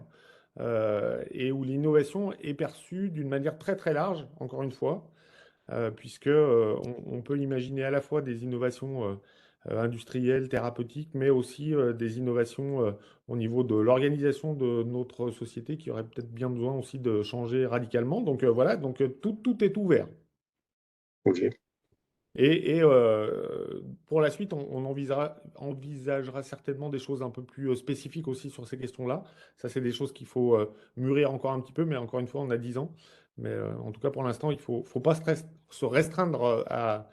et où l'innovation est perçue d'une manière très très large, encore une fois, puisque on peut imaginer à la fois des innovations industrielles, thérapeutiques, mais aussi des innovations au niveau de l'organisation de notre société qui aurait peut-être bien besoin aussi de changer radicalement. Donc voilà, donc tout est ouvert. Ok. Et pour la suite, on envisagera certainement des choses un peu plus spécifiques aussi sur ces questions-là. Ça, c'est des choses qu'il faut mûrir encore un petit peu, mais encore une fois, on a 10 ans. Mais en tout cas, pour l'instant, il faut pas se restreindre à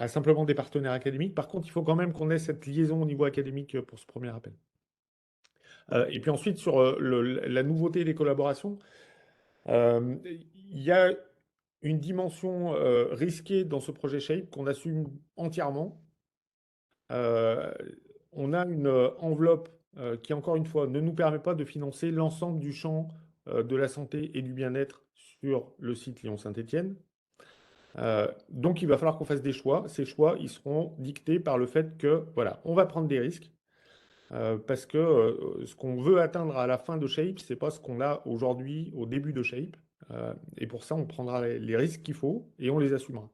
simplement des partenaires académiques. Par contre, il faut quand même qu'on ait cette liaison au niveau académique pour ce premier appel. Et puis ensuite, sur la nouveauté des collaborations, il y a une dimension risquée dans ce projet Shape qu'on assume entièrement. Euh, on a une enveloppe qui, encore une fois, ne nous permet pas de financer l'ensemble du champ de la santé et du bien-être sur le site Lyon-Saint-Étienne. Donc, il va falloir qu'on fasse des choix. Ces choix, ils seront dictés par le fait que, voilà, on va prendre des risques. Parce que ce qu'on veut atteindre à la fin de Shape, c'est pas ce qu'on a aujourd'hui au début de Shape. Et pour ça, on prendra les risques qu'il faut et on les assumera.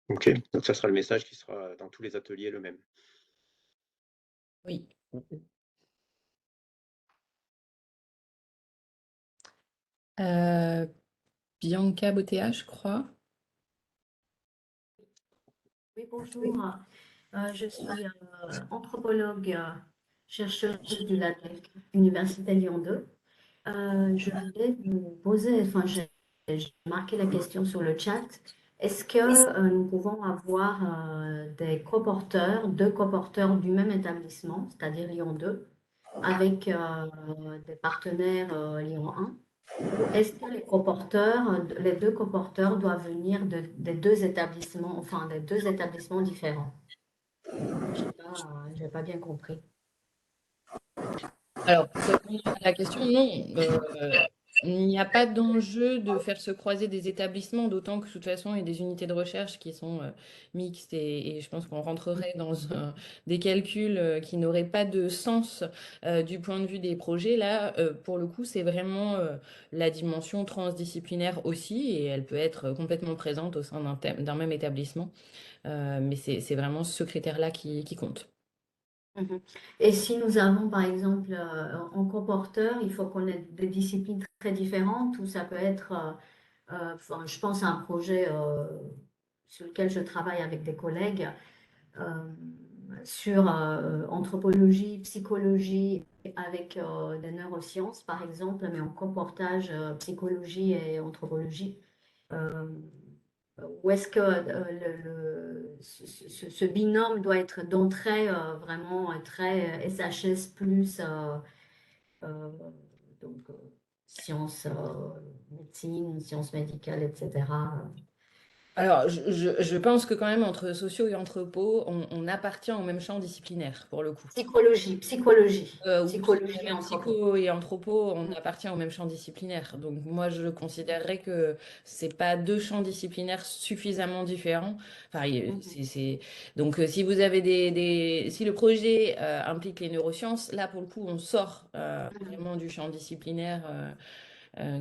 Ok, donc ça sera le message qui sera dans tous les ateliers le même. Oui. Bianca Botea, je crois. Oui, bonjour. Je suis anthropologue, chercheuse du LADEC, Université Lyon 2. Je voulais vous poser, enfin, j'ai marqué la question sur le chat. Est-ce que nous pouvons avoir des coporteurs, deux coporteurs du même établissement, c'est-à-dire Lyon 2, avec des partenaires Lyon 1? Est-ce que les deux coporteurs doivent venir des deux établissements, enfin des deux établissements différents? Je n'ai pas bien compris. Alors, pour répondre à la question, non. Il n'y a pas d'enjeu de faire se croiser des établissements, d'autant que de toute façon, il y a des unités de recherche qui sont mixtes et je pense qu'on rentrerait dans des calculs qui n'auraient pas de sens du point de vue des projets. Là, pour le coup, c'est vraiment la dimension transdisciplinaire aussi et elle peut être complètement présente au sein d'un même établissement. Mais c'est vraiment ce critère-là qui compte. Mhm. Et si nous avons, par exemple, en coporteur, il faut qu'on ait des disciplines très différentes, ou ça peut être, enfin, je pense à un projet sur lequel je travaille avec des collègues, euh, sur anthropologie, psychologie, avec des neurosciences, par exemple, mais en comportage psychologie et anthropologie. Euh, ou est-ce que ce binôme doit être d'entrée vraiment très SHS plus euh, donc sciences, médecine, sciences médicales, etc. Alors, je pense que quand même, entre sociaux et anthropo, on appartient au même champ disciplinaire, pour le coup. Psychologie, Oui, psychologie, même anthropo. psycho et anthropo, on appartient au même champ disciplinaire. Donc moi, je considérerais que c'est pas deux champs disciplinaires suffisamment différents. Enfin, Donc si vous avez si le projet implique les neurosciences, là pour le coup, on sort vraiment du champ disciplinaire.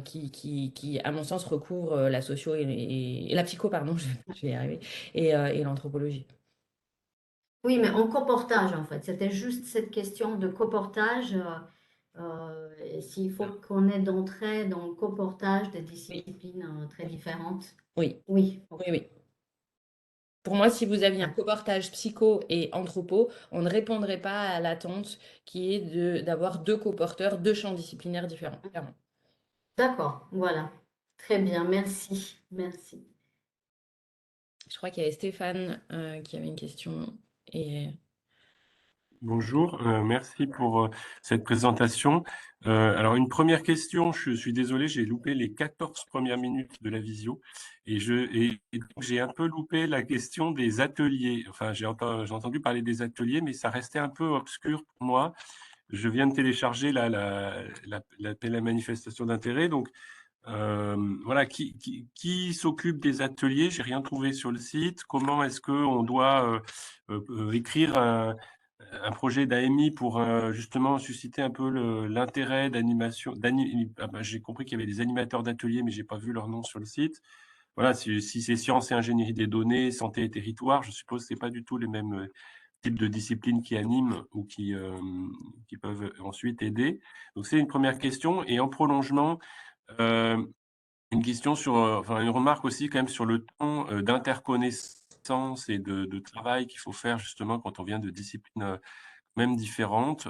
qui, à mon sens, recouvre la socio et la psycho, pardon, je vais y arriver, et l'anthropologie. Oui, mais en coportage, en fait. C'était juste cette question de coportage. Et s'il faut qu'on ait d'entrée dans le coportage des Oui, disciplines très différentes. oui, Oui, oui, ok. oui. Pour moi, si vous aviez un D'accord. coportage psycho et anthropo, on ne répondrait pas à l'attente qui est d'avoir deux coporteurs, deux champs disciplinaires différents, clairement. D'accord, voilà. Très bien, merci. Merci. Je crois qu'il y avait Stéphane qui avait une question. Et Bonjour, merci pour cette présentation. Alors une première question, je suis désolé, j'ai loupé les 14 premières minutes de la visio et donc j'ai un peu loupé la question des ateliers. Enfin, j'ai entendu parler des ateliers, mais ça restait un peu obscur pour moi. Je viens de télécharger la manifestation d'intérêt, donc voilà, qui s'occupe des ateliers? J'ai rien trouvé sur le site. Comment est-ce qu'on doit écrire un projet d'AMI pour justement susciter un peu l'intérêt d'animation. J'ai compris qu'il y avait des animateurs d'ateliers, mais j'ai pas vu leur nom sur le site. Voilà, si c'est sciences et ingénierie des données, santé et territoire, je suppose que c'est pas du tout les mêmes types de disciplines qui animent ou qui peuvent ensuite aider. Donc c'est une première question. Et en prolongement, euh, une question sur, enfin une remarque aussi quand même sur le temps d'interconnaissance et de travail qu'il faut faire justement quand on vient de disciplines même différentes.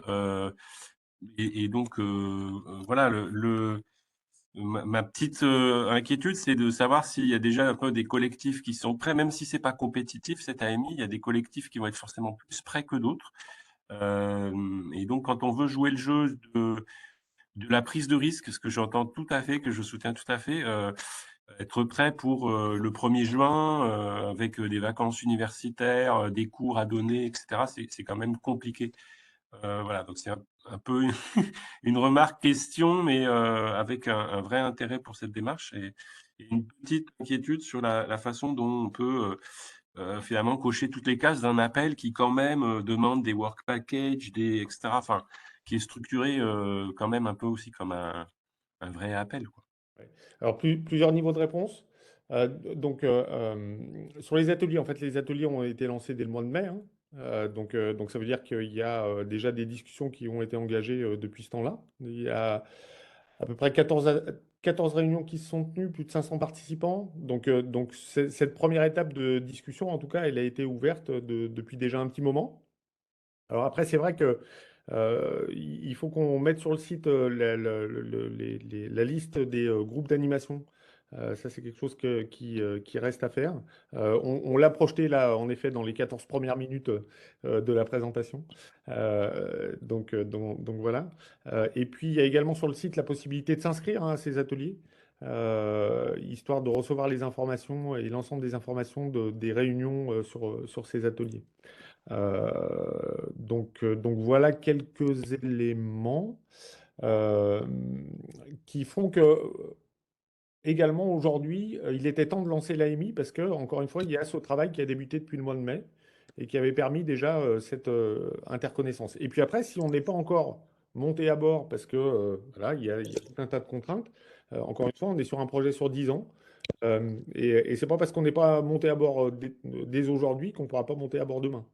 Et donc, voilà, ma petite inquiétude, c'est de savoir s'il y a déjà un peu des collectifs qui sont prêts, même si c'est pas compétitif, cette AMI, il y a des collectifs qui vont être forcément plus prêts que d'autres. Et donc, quand on veut jouer le jeu de la prise de risque, ce que j'entends tout à fait, que je soutiens tout à fait, être prêt pour le 1er juin, avec des vacances universitaires, des cours à donner, etc., c'est quand même compliqué. Voilà, donc c'est un peu une remarque question, mais avec un vrai intérêt pour cette démarche et une petite inquiétude sur la façon dont on peut finalement cocher toutes les cases d'un appel qui quand même demande des work packages, etc. Enfin, qui est structuré quand même un peu aussi comme un vrai appel, quoi. Ouais. Alors, plusieurs niveaux de réponse. Donc, sur les ateliers, en fait, les ateliers ont été lancés dès le mois de mai, hein. Donc, ça veut dire qu'il y a déjà des discussions qui ont été engagées depuis ce temps-là. Il y a à peu près 14 réunions qui se sont tenues, plus de 500 participants. Donc, cette première étape de discussion, en tout cas, elle a été ouverte depuis déjà un petit moment. Alors après, c'est vrai que il faut qu'on mette sur le site la liste des groupes d'animation. Ça, c'est quelque chose qui reste à faire. On l'a projeté là, en effet, dans les 14 premières minutes de la présentation. Donc voilà. Et puis, il y a également sur le site la possibilité de s'inscrire, hein, à ces ateliers, histoire de recevoir les informations et l'ensemble des informations des réunions sur ces ateliers. Donc voilà quelques éléments euh, qui font que également aujourd'hui, il était temps de lancer l'AMI parce que, encore une fois, il y a ce travail qui a débuté depuis le mois de mai et qui avait permis déjà cette interconnaissance. Et puis après, si on n'est pas encore monté à bord parce que voilà, il y a tout un tas de contraintes, encore une fois, on est sur un projet sur 10 ans. Et c'est pas parce qu'on n'est pas monté à bord dès aujourd'hui qu'on ne pourra pas monter à bord demain.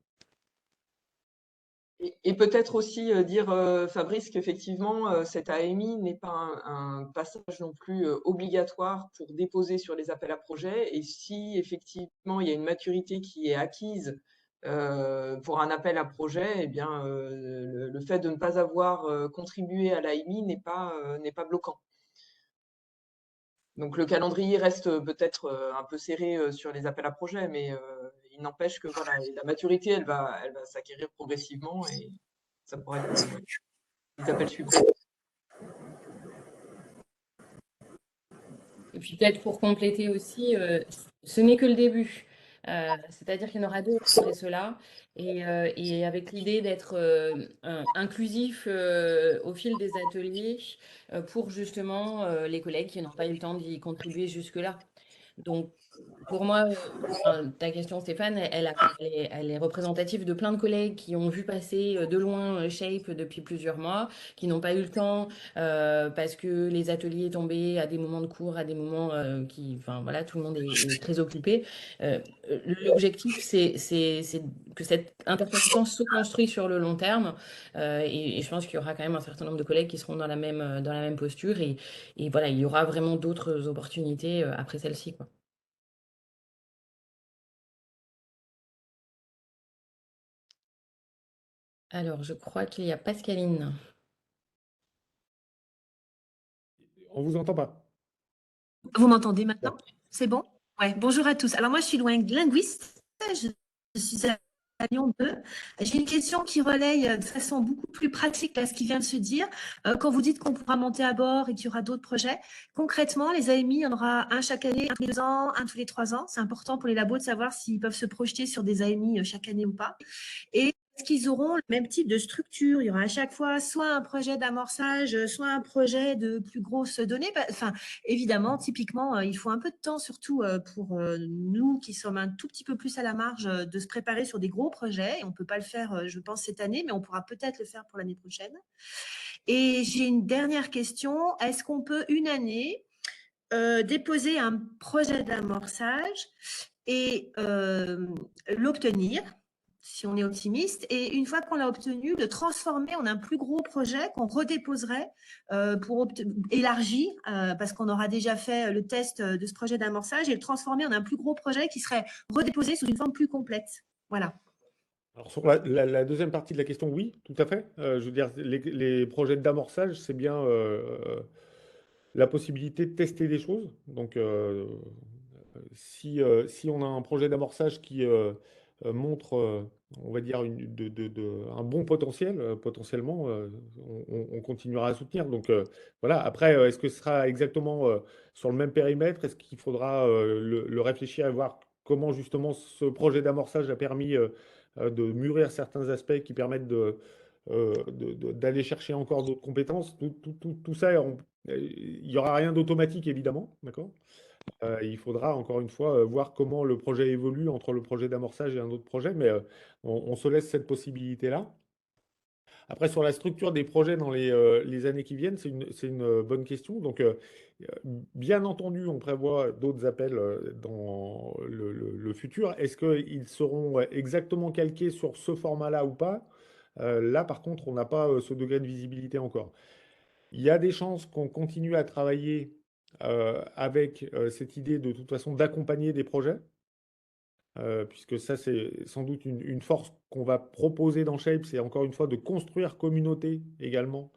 Et peut-être aussi dire, Fabrice, qu'effectivement, cette AMI n'est pas un passage non plus obligatoire pour déposer sur les appels à projets. Et si effectivement il y a une maturité qui est acquise pour un appel à projet, eh bien, le fait de ne pas avoir contribué à l'AMI n'est pas bloquant. Donc le calendrier reste peut-être un peu serré sur les appels à projets, mais il n'empêche que voilà, la maturité, elle va s'acquérir progressivement et ça pourrait être des appels suivants. Et puis peut-être pour compléter aussi, ce n'est que le début. C'est-à-dire qu'il y en aura d'autres après cela. Et avec l'idée d'être inclusif au fil des ateliers pour justement les collègues qui n'ont pas eu le temps d'y contribuer jusque-là. Donc Pour moi, ta question, Stéphane, elle est représentative de plein de collègues qui ont vu passer de loin Shape depuis plusieurs mois, qui n'ont pas eu le temps parce que les ateliers tombaient à des moments de cours, à des moments enfin voilà, tout le monde est très occupé. L'objectif, c'est que cette interconnexion se construit sur le long terme, et je pense qu'il y aura quand même un certain nombre de collègues qui seront dans la même posture, et voilà, il y aura vraiment d'autres opportunités après celle-ci, quoi. Alors, je crois qu'il y a Pascaline. On vous entend pas. Vous m'entendez maintenant? Ouais. C'est bon? Ouais. Bonjour à tous. Alors moi, je suis linguiste. Je suis à Lyon 2. J'ai une question qui relaye de façon beaucoup plus pratique à ce qui vient de se dire. Quand vous dites qu'on pourra monter à bord et qu'il y aura d'autres projets, concrètement, les AMI, il y en aura un chaque année, un tous les 2 ans, un tous les 3 ans. C'est important pour les labos de savoir s'ils peuvent se projeter sur des AMI chaque année ou pas. Et est-ce qu'ils auront le même type de structure? Il y aura à chaque fois soit un projet d'amorçage, soit un projet de plus grosses données. Enfin, évidemment, typiquement, il faut un peu de temps, surtout pour nous qui sommes un tout petit peu plus à la marge, de se préparer sur des gros projets. Et on ne peut pas le faire, je pense, cette année, mais on pourra peut-être le faire pour l'année prochaine. Et j'ai une dernière question. Est-ce qu'on peut, une année, déposer un projet d'amorçage et l'obtenir, si on est optimiste, et une fois qu'on l'a obtenu, le transformer en un plus gros projet qu'on redéposerait pour élargir, parce qu'on aura déjà fait le test de ce projet d'amorçage, et le transformer en un plus gros projet qui serait redéposé sous une forme plus complète. Voilà. Alors sur la deuxième partie de la question, oui, tout à fait. Je veux dire, les projets d'amorçage, c'est bien la possibilité de tester des choses. Donc, si on a un projet d'amorçage qui montre, on va dire, un bon potentiel, potentiellement, on continuera à soutenir. Donc, voilà. Après, est-ce que ce sera exactement sur le même périmètre? Est-ce qu'il faudra le réfléchir et voir comment justement ce projet d'amorçage a permis de mûrir certains aspects qui permettent d'aller chercher encore d'autres compétences? Tout ça, il n'y aura rien d'automatique, évidemment, d'accord? Il faudra encore une fois voir comment le projet évolue entre le projet d'amorçage et un autre projet, mais on se laisse cette possibilité-là. Après, sur la structure des projets dans les années qui viennent, c'est une bonne question. Donc, bien entendu, on prévoit d'autres appels dans le futur. Est-ce qu'ils seront exactement calqués sur ce format-là ou pas? Là, par contre, on n'a pas ce degré de visibilité encore. Il y a des chances qu'on continue à travailler avec cette idée de toute façon d'accompagner des projets, puisque ça c'est sans doute une force qu'on va proposer dans Shape, c'est encore une fois de construire communauté également,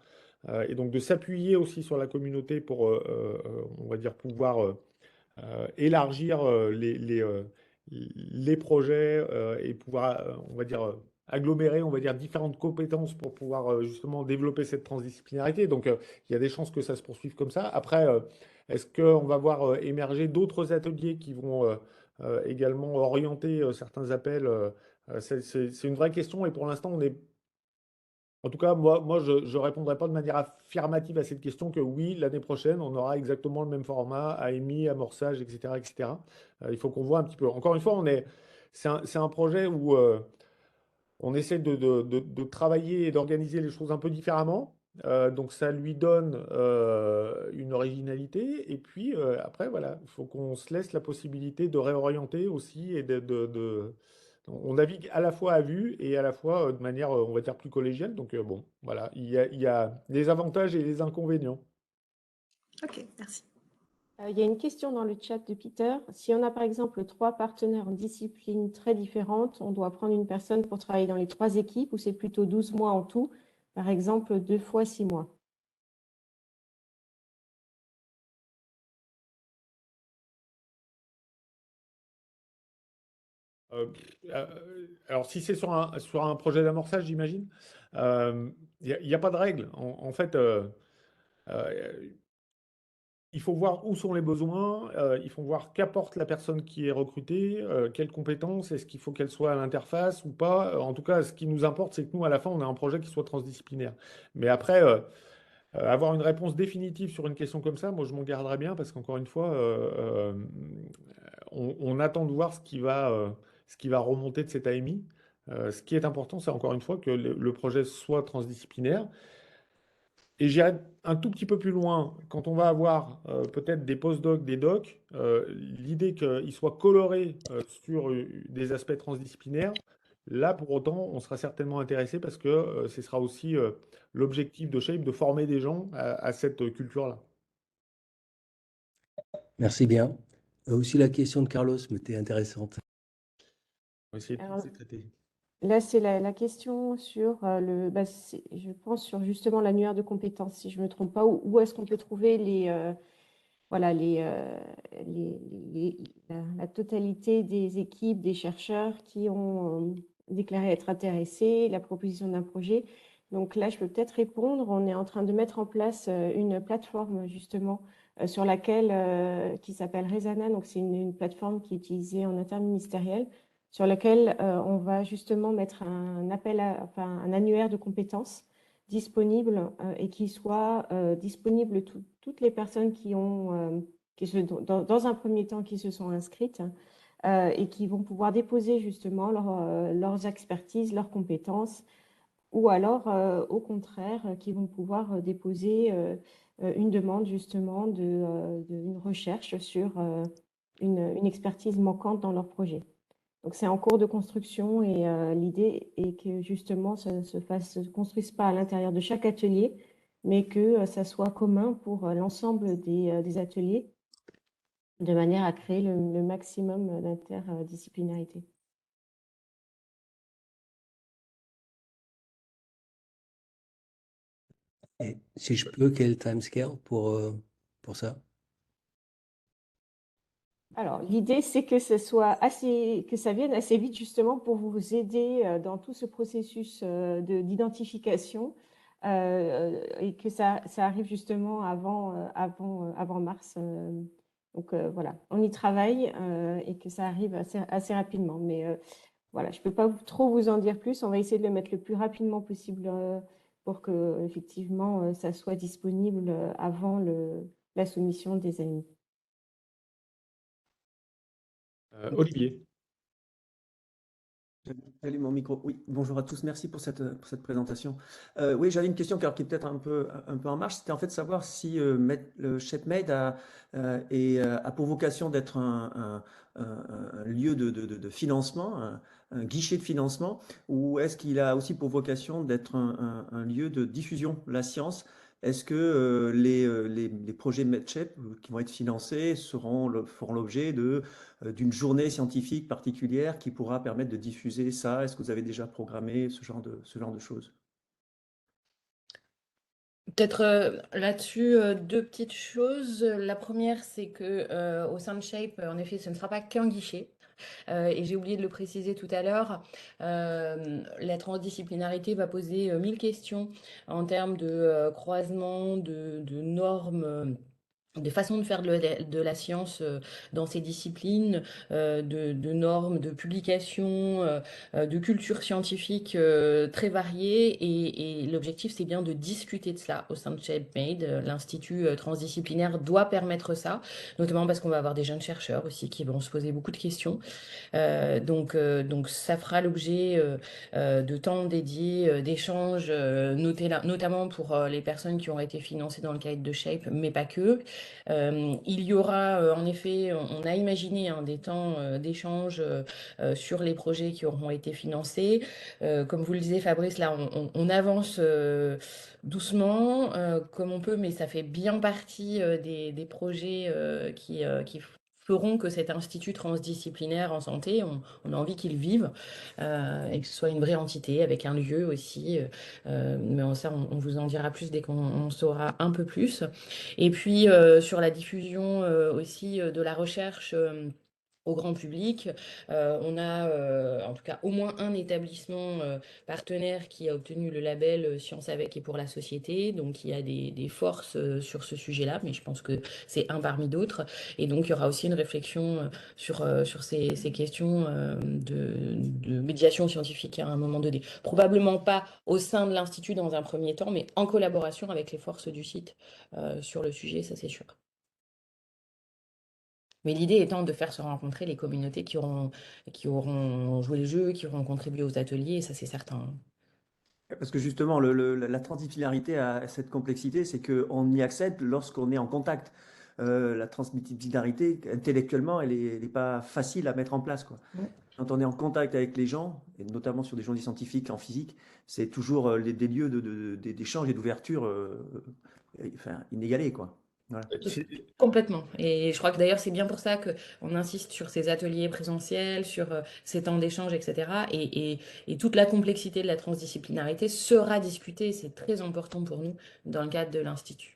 et donc de s'appuyer aussi sur la communauté pour, on va dire, pouvoir élargir les projets et pouvoir, on va dire, agglomérer, on va dire, différentes compétences pour pouvoir justement développer cette transdisciplinarité. Donc, il y a des chances que ça se poursuive comme ça. Après, est-ce qu'on va voir émerger d'autres ateliers qui vont également orienter certains appels? C'est une vraie question et pour l'instant, on est en tout cas, moi je ne répondrai pas de manière affirmative à cette question que oui, l'année prochaine, on aura exactement le même format, AMI, amorçage, etc., etc. Il faut qu'on voit un petit peu. Encore une fois, c'est un projet où on essaie de travailler et d'organiser les choses un peu différemment. Donc ça lui donne une originalité. Et puis après, voilà, il faut qu'on se laisse la possibilité de réorienter aussi et on navigue à la fois à vue et à la fois de manière, on va dire, plus collégiale. Donc bon, voilà, il y a les avantages et les inconvénients. Ok, merci. Il y a une question dans le chat de Peter. Si on a par exemple 3 partenaires en disciplines très différentes, on doit prendre une personne pour travailler dans les 3 équipes ou c'est plutôt 12 mois en tout, par exemple 2 fois 6 mois? Euh, alors, si c'est sur un projet d'amorçage, j'imagine, il n'y a pas de règle. En fait, euh, il faut voir où sont les besoins, il faut voir qu'apporte la personne qui est recrutée, quelles compétences, est-ce qu'il faut qu'elle soit à l'interface ou pas. En tout cas, ce qui nous importe, c'est que nous, à la fin, on a un projet qui soit transdisciplinaire. Mais après, avoir une réponse définitive sur une question comme ça, moi, je m'en garderais bien parce qu'encore une fois, on attend de voir ce qui va remonter de cette AMI. Ce qui est important, c'est encore une fois que le projet soit transdisciplinaire. Et j'irai un tout petit peu plus loin. Quand on va avoir peut-être des post-docs, des docs, l'idée qu'ils soient colorés sur des aspects transdisciplinaires, là, pour autant, on sera certainement intéressé parce que ce sera aussi l'objectif de Shape de former des gens à cette culture-là. Merci bien. Aussi, la question de Carlos m'était intéressante. On va essayer de Alors, toutes les traiter. là, c'est la question sur je pense sur justement l'annuaire de compétences, si je ne me trompe pas, où est-ce qu'on peut trouver la totalité des équipes, des chercheurs qui ont déclaré être intéressés, la proposition d'un projet. Donc là, je peux peut-être répondre. On est en train de mettre en place une plateforme justement sur laquelle, qui s'appelle Resana. Donc c'est une plateforme qui est utilisée en interministériel, sur laquelle on va justement mettre un annuaire de compétences disponible et qui soit disponible toutes les personnes dans un premier temps, qui se sont inscrites et qui vont pouvoir déposer justement leurs expertises, leurs compétences, ou alors, au contraire, qui vont pouvoir déposer une demande justement d'une recherche sur une expertise manquante dans leur projet. Donc, c'est en cours de construction et l'idée est que justement, ça ne se construise pas à l'intérieur de chaque atelier, mais que ça soit commun pour l'ensemble des ateliers, de manière à créer le maximum d'interdisciplinarité. Et si je peux, quel timescale pour ça? Alors, l'idée, c'est que que ça vienne assez vite justement pour vous aider dans tout ce processus d'identification et que ça arrive justement avant mars. Donc voilà, on y travaille et que ça arrive assez rapidement. Mais voilà, je ne peux pas trop vous en dire plus. On va essayer de le mettre le plus rapidement possible pour que effectivement ça soit disponible avant la soumission des amis. Olivier. Salut mon micro. Oui, bonjour à tous. Merci pour cette présentation. Oui, j'avais une question qui est peut-être un peu en marche. C'était en fait de savoir si le ShapeMade a pour vocation d'être un lieu de financement, un guichet de financement, ou est-ce qu'il a aussi pour vocation d'être un lieu de diffusion de la science? Est-ce que les projets MedShape qui vont être financés feront l'objet d'une journée scientifique particulière qui pourra permettre de diffuser ça? Est-ce que vous avez déjà programmé ce genre de choses? Peut-être là-dessus, deux petites choses. La première, c'est que au sein de Shape, en effet, ce ne sera pas qu'un guichet. Et j'ai oublié de le préciser tout à l'heure, la transdisciplinarité va poser 1000 questions en termes de croisement, de normes. Des façons de faire de la science dans ces disciplines, de normes, de publications, de culture scientifique très variées. Et l'objectif, c'est bien de discuter de cela au sein de ShapeMade. L'Institut transdisciplinaire doit permettre ça, notamment parce qu'on va avoir des jeunes chercheurs aussi qui vont se poser beaucoup de questions. Donc ça fera l'objet de temps dédiés, d'échanges, notamment pour les personnes qui ont été financées dans le cadre de Shape, mais pas que. Il y aura en effet, on a imaginé des temps d'échange sur les projets qui auront été financés. Comme vous le disiez Fabrice, là on avance doucement comme on peut, mais ça fait bien partie des projets qui feront que cet institut transdisciplinaire en santé, on a envie qu'il vive et que ce soit une vraie entité avec un lieu aussi. Mais ça, on vous en dira plus dès qu'on saura un peu plus. Et puis, sur la diffusion aussi de la recherche au grand public. On a en tout cas au moins un établissement partenaire qui a obtenu le label Science avec et pour la société, donc il y a des forces sur ce sujet-là, mais je pense que c'est un parmi d'autres. Et donc il y aura aussi une réflexion sur ces questions de médiation scientifique à un moment donné. Probablement pas au sein de l'Institut dans un premier temps, mais en collaboration avec les forces du site sur le sujet, ça c'est sûr. Mais l'idée étant de faire se rencontrer les communautés qui auront joué le jeu, qui auront contribué aux ateliers, ça c'est certain. Parce que justement, la transdisciplinarité a cette complexité, c'est qu'on y accède lorsqu'on est en contact. La transdisciplinarité, intellectuellement, elle n'est pas facile à mettre en place, quoi. Ouais. Quand on est en contact avec les gens, et notamment sur des journées scientifiques en physique, c'est toujours des lieux d'échange et d'ouverture enfin, inégalés, quoi. Voilà. Complètement. Et je crois que d'ailleurs, c'est bien pour ça qu'on insiste sur ces ateliers présentiels, sur ces temps d'échange, etc. Et toute la complexité de la transdisciplinarité sera discutée. C'est très important pour nous dans le cadre de l'Institut.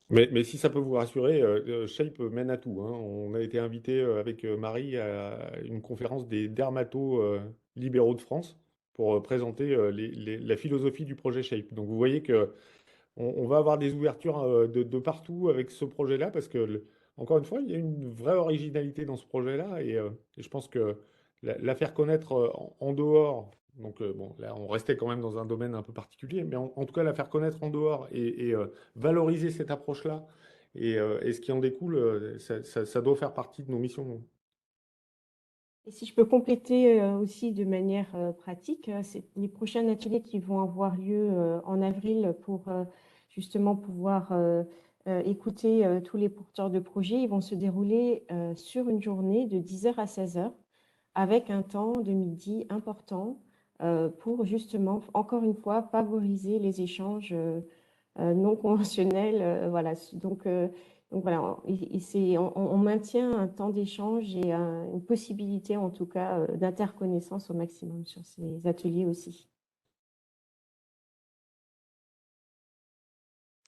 Mais si ça peut vous rassurer, Shape mène à tout, hein. On a été invité avec Marie à une conférence des dermatos libéraux de France pour présenter la philosophie du projet Shape. Donc vous voyez que on va avoir des ouvertures de partout avec ce projet-là parce que, encore une fois, il y a une vraie originalité dans ce projet-là et je pense que la faire connaître en dehors, donc bon, là on restait quand même dans un domaine un peu particulier, mais en tout cas la faire connaître en dehors et valoriser cette approche-là et ce qui en découle, ça doit faire partie de nos missions. Et si je peux compléter aussi de manière pratique, c'est les prochains ateliers qui vont avoir lieu en avril pour justement pouvoir écouter tous les porteurs de projets. Ils vont se dérouler sur une journée de 10h à 16h avec un temps de midi important pour justement, encore une fois, favoriser les échanges non conventionnels. Voilà. Donc voilà, on maintient un temps d'échange et une possibilité en tout cas d'interconnaissance au maximum sur ces ateliers aussi.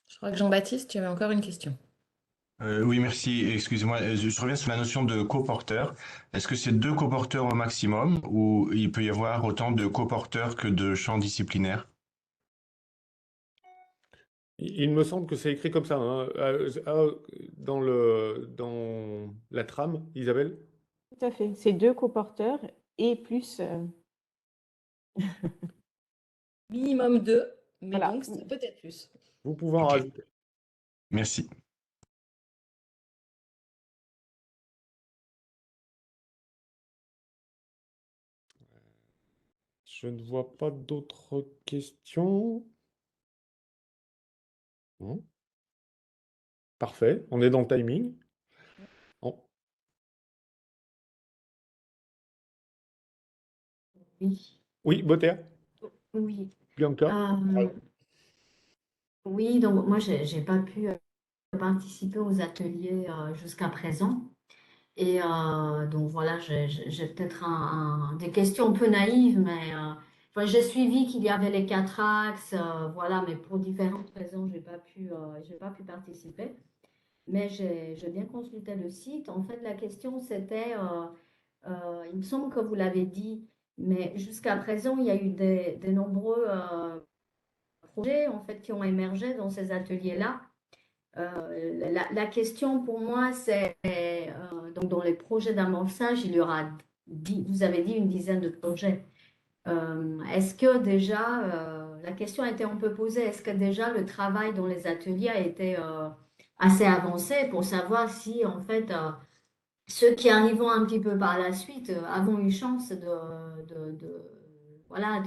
Je crois que Jean-Baptiste, tu avais encore une question. Oui, merci. Excusez-moi, je reviens sur la notion de coporteur. Est-ce que c'est 2 coporteurs au maximum ou il peut y avoir autant de coporteurs que de champs disciplinaires? Il me semble que c'est écrit comme ça, hein, dans la trame, Isabelle. Tout à fait, c'est 2 coporteurs et plus. Minimum 2, mais Voilà. donc c'est peut-être plus. Vous pouvez en Ok. rajouter. Merci. Je ne vois pas d'autres questions. Non. Parfait, on est dans le timing. Oh, Oui. oui, Botea, Oui. Bianca. Euh, oui, donc moi, j'ai pas pu participer aux ateliers jusqu'à présent. Et donc voilà, j'ai peut-être des questions un peu naïves, mais enfin, j'ai suivi qu'il y avait les 4 axes, voilà, mais pour différentes raisons, j'ai pas pu participer. Mais j'ai bien consulté le site. En fait, la question, c'était, il me semble que vous l'avez dit, mais jusqu'à présent, il y a eu des nombreux projets en fait, qui ont émergé dans ces ateliers-là. La question pour moi, c'est donc dans les projets d'amorçage, il y aura, vous avez dit une dizaine de projets. Est-ce que déjà, la question a été un peu posée, est-ce que déjà le travail dans les ateliers a été assez avancé pour savoir si en fait ceux qui arriveront un petit peu par la suite avons eu chance voilà,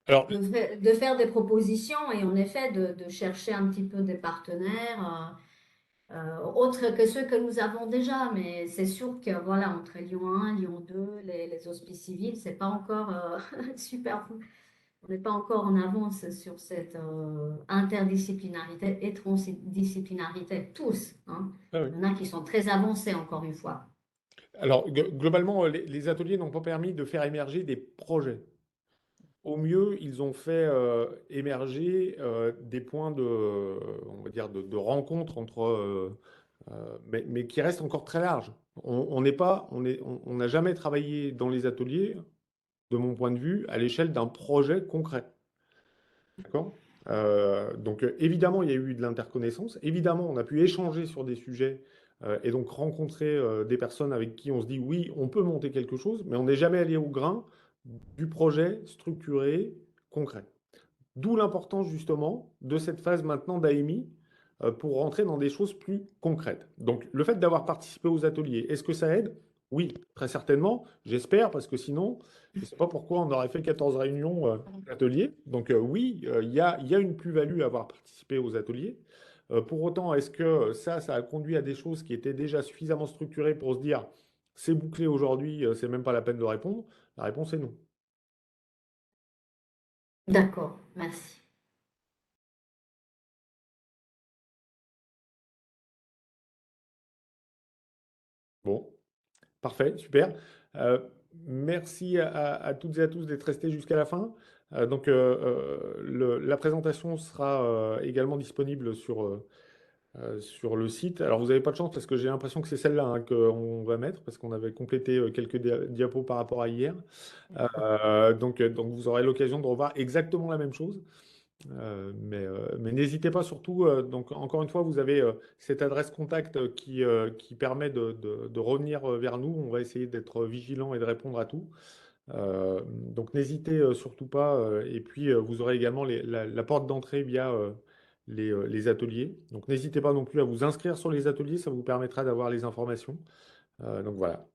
Alors, de faire des propositions et en effet de chercher un petit peu des partenaires autres que ceux que nous avons déjà. Mais c'est sûr que voilà, entre Lyon 1, Lyon 2, les hospices civils, c'est pas encore super. On n'est pas encore en avance sur cette interdisciplinarité et transdisciplinarité, tous, hein. ah oui. Il y en a qui sont très avancés, encore une fois. Alors, globalement, les ateliers n'ont pas permis de faire émerger des projets. Au mieux, ils ont fait émerger des points on va dire, de rencontre entre, mais qui restent encore très larges. On n'a jamais travaillé dans les ateliers, de mon point de vue, à l'échelle d'un projet concret. D'accord? Donc, évidemment, il y a eu de l'interconnaissance. Évidemment, on a pu échanger sur des sujets et donc rencontrer des personnes avec qui on se dit oui, on peut monter quelque chose, mais on n'est jamais allé au grain du projet structuré, concret. D'où l'importance justement de cette phase maintenant d'AMI pour rentrer dans des choses plus concrètes. Donc, le fait d'avoir participé aux ateliers, est-ce que ça aide? Oui, très certainement, j'espère, parce que sinon, je ne sais pas pourquoi on aurait fait 14 réunions d'ateliers. Donc oui, il y a une plus-value à avoir participé aux ateliers. Pour autant, est-ce que ça a conduit à des choses qui étaient déjà suffisamment structurées pour se dire, c'est bouclé aujourd'hui, c'est même pas la peine de répondre? La réponse est non. D'accord, merci. Bon, parfait, super. Merci à toutes et à tous d'être restés jusqu'à la fin. Donc, la présentation sera également disponible sur le site. Alors, vous n'avez pas de chance parce que j'ai l'impression que c'est celle-là hein, qu'on va mettre parce qu'on avait complété quelques diapos par rapport à hier. Donc, vous aurez l'occasion de revoir exactement la même chose. Mais n'hésitez pas surtout, donc encore une fois, vous avez cette adresse contact qui permet de revenir vers nous. On va essayer d'être vigilant et de répondre à tout. Donc n'hésitez surtout pas. Et puis vous aurez également la porte d'entrée via les ateliers. Donc n'hésitez pas non plus à vous inscrire sur les ateliers, ça vous permettra d'avoir les informations. Donc voilà.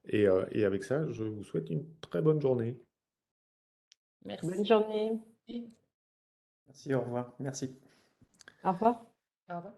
Et avec ça, je vous souhaite une très bonne journée. Merci. Bonne journée. Merci, au revoir. Merci. Au revoir. Au revoir.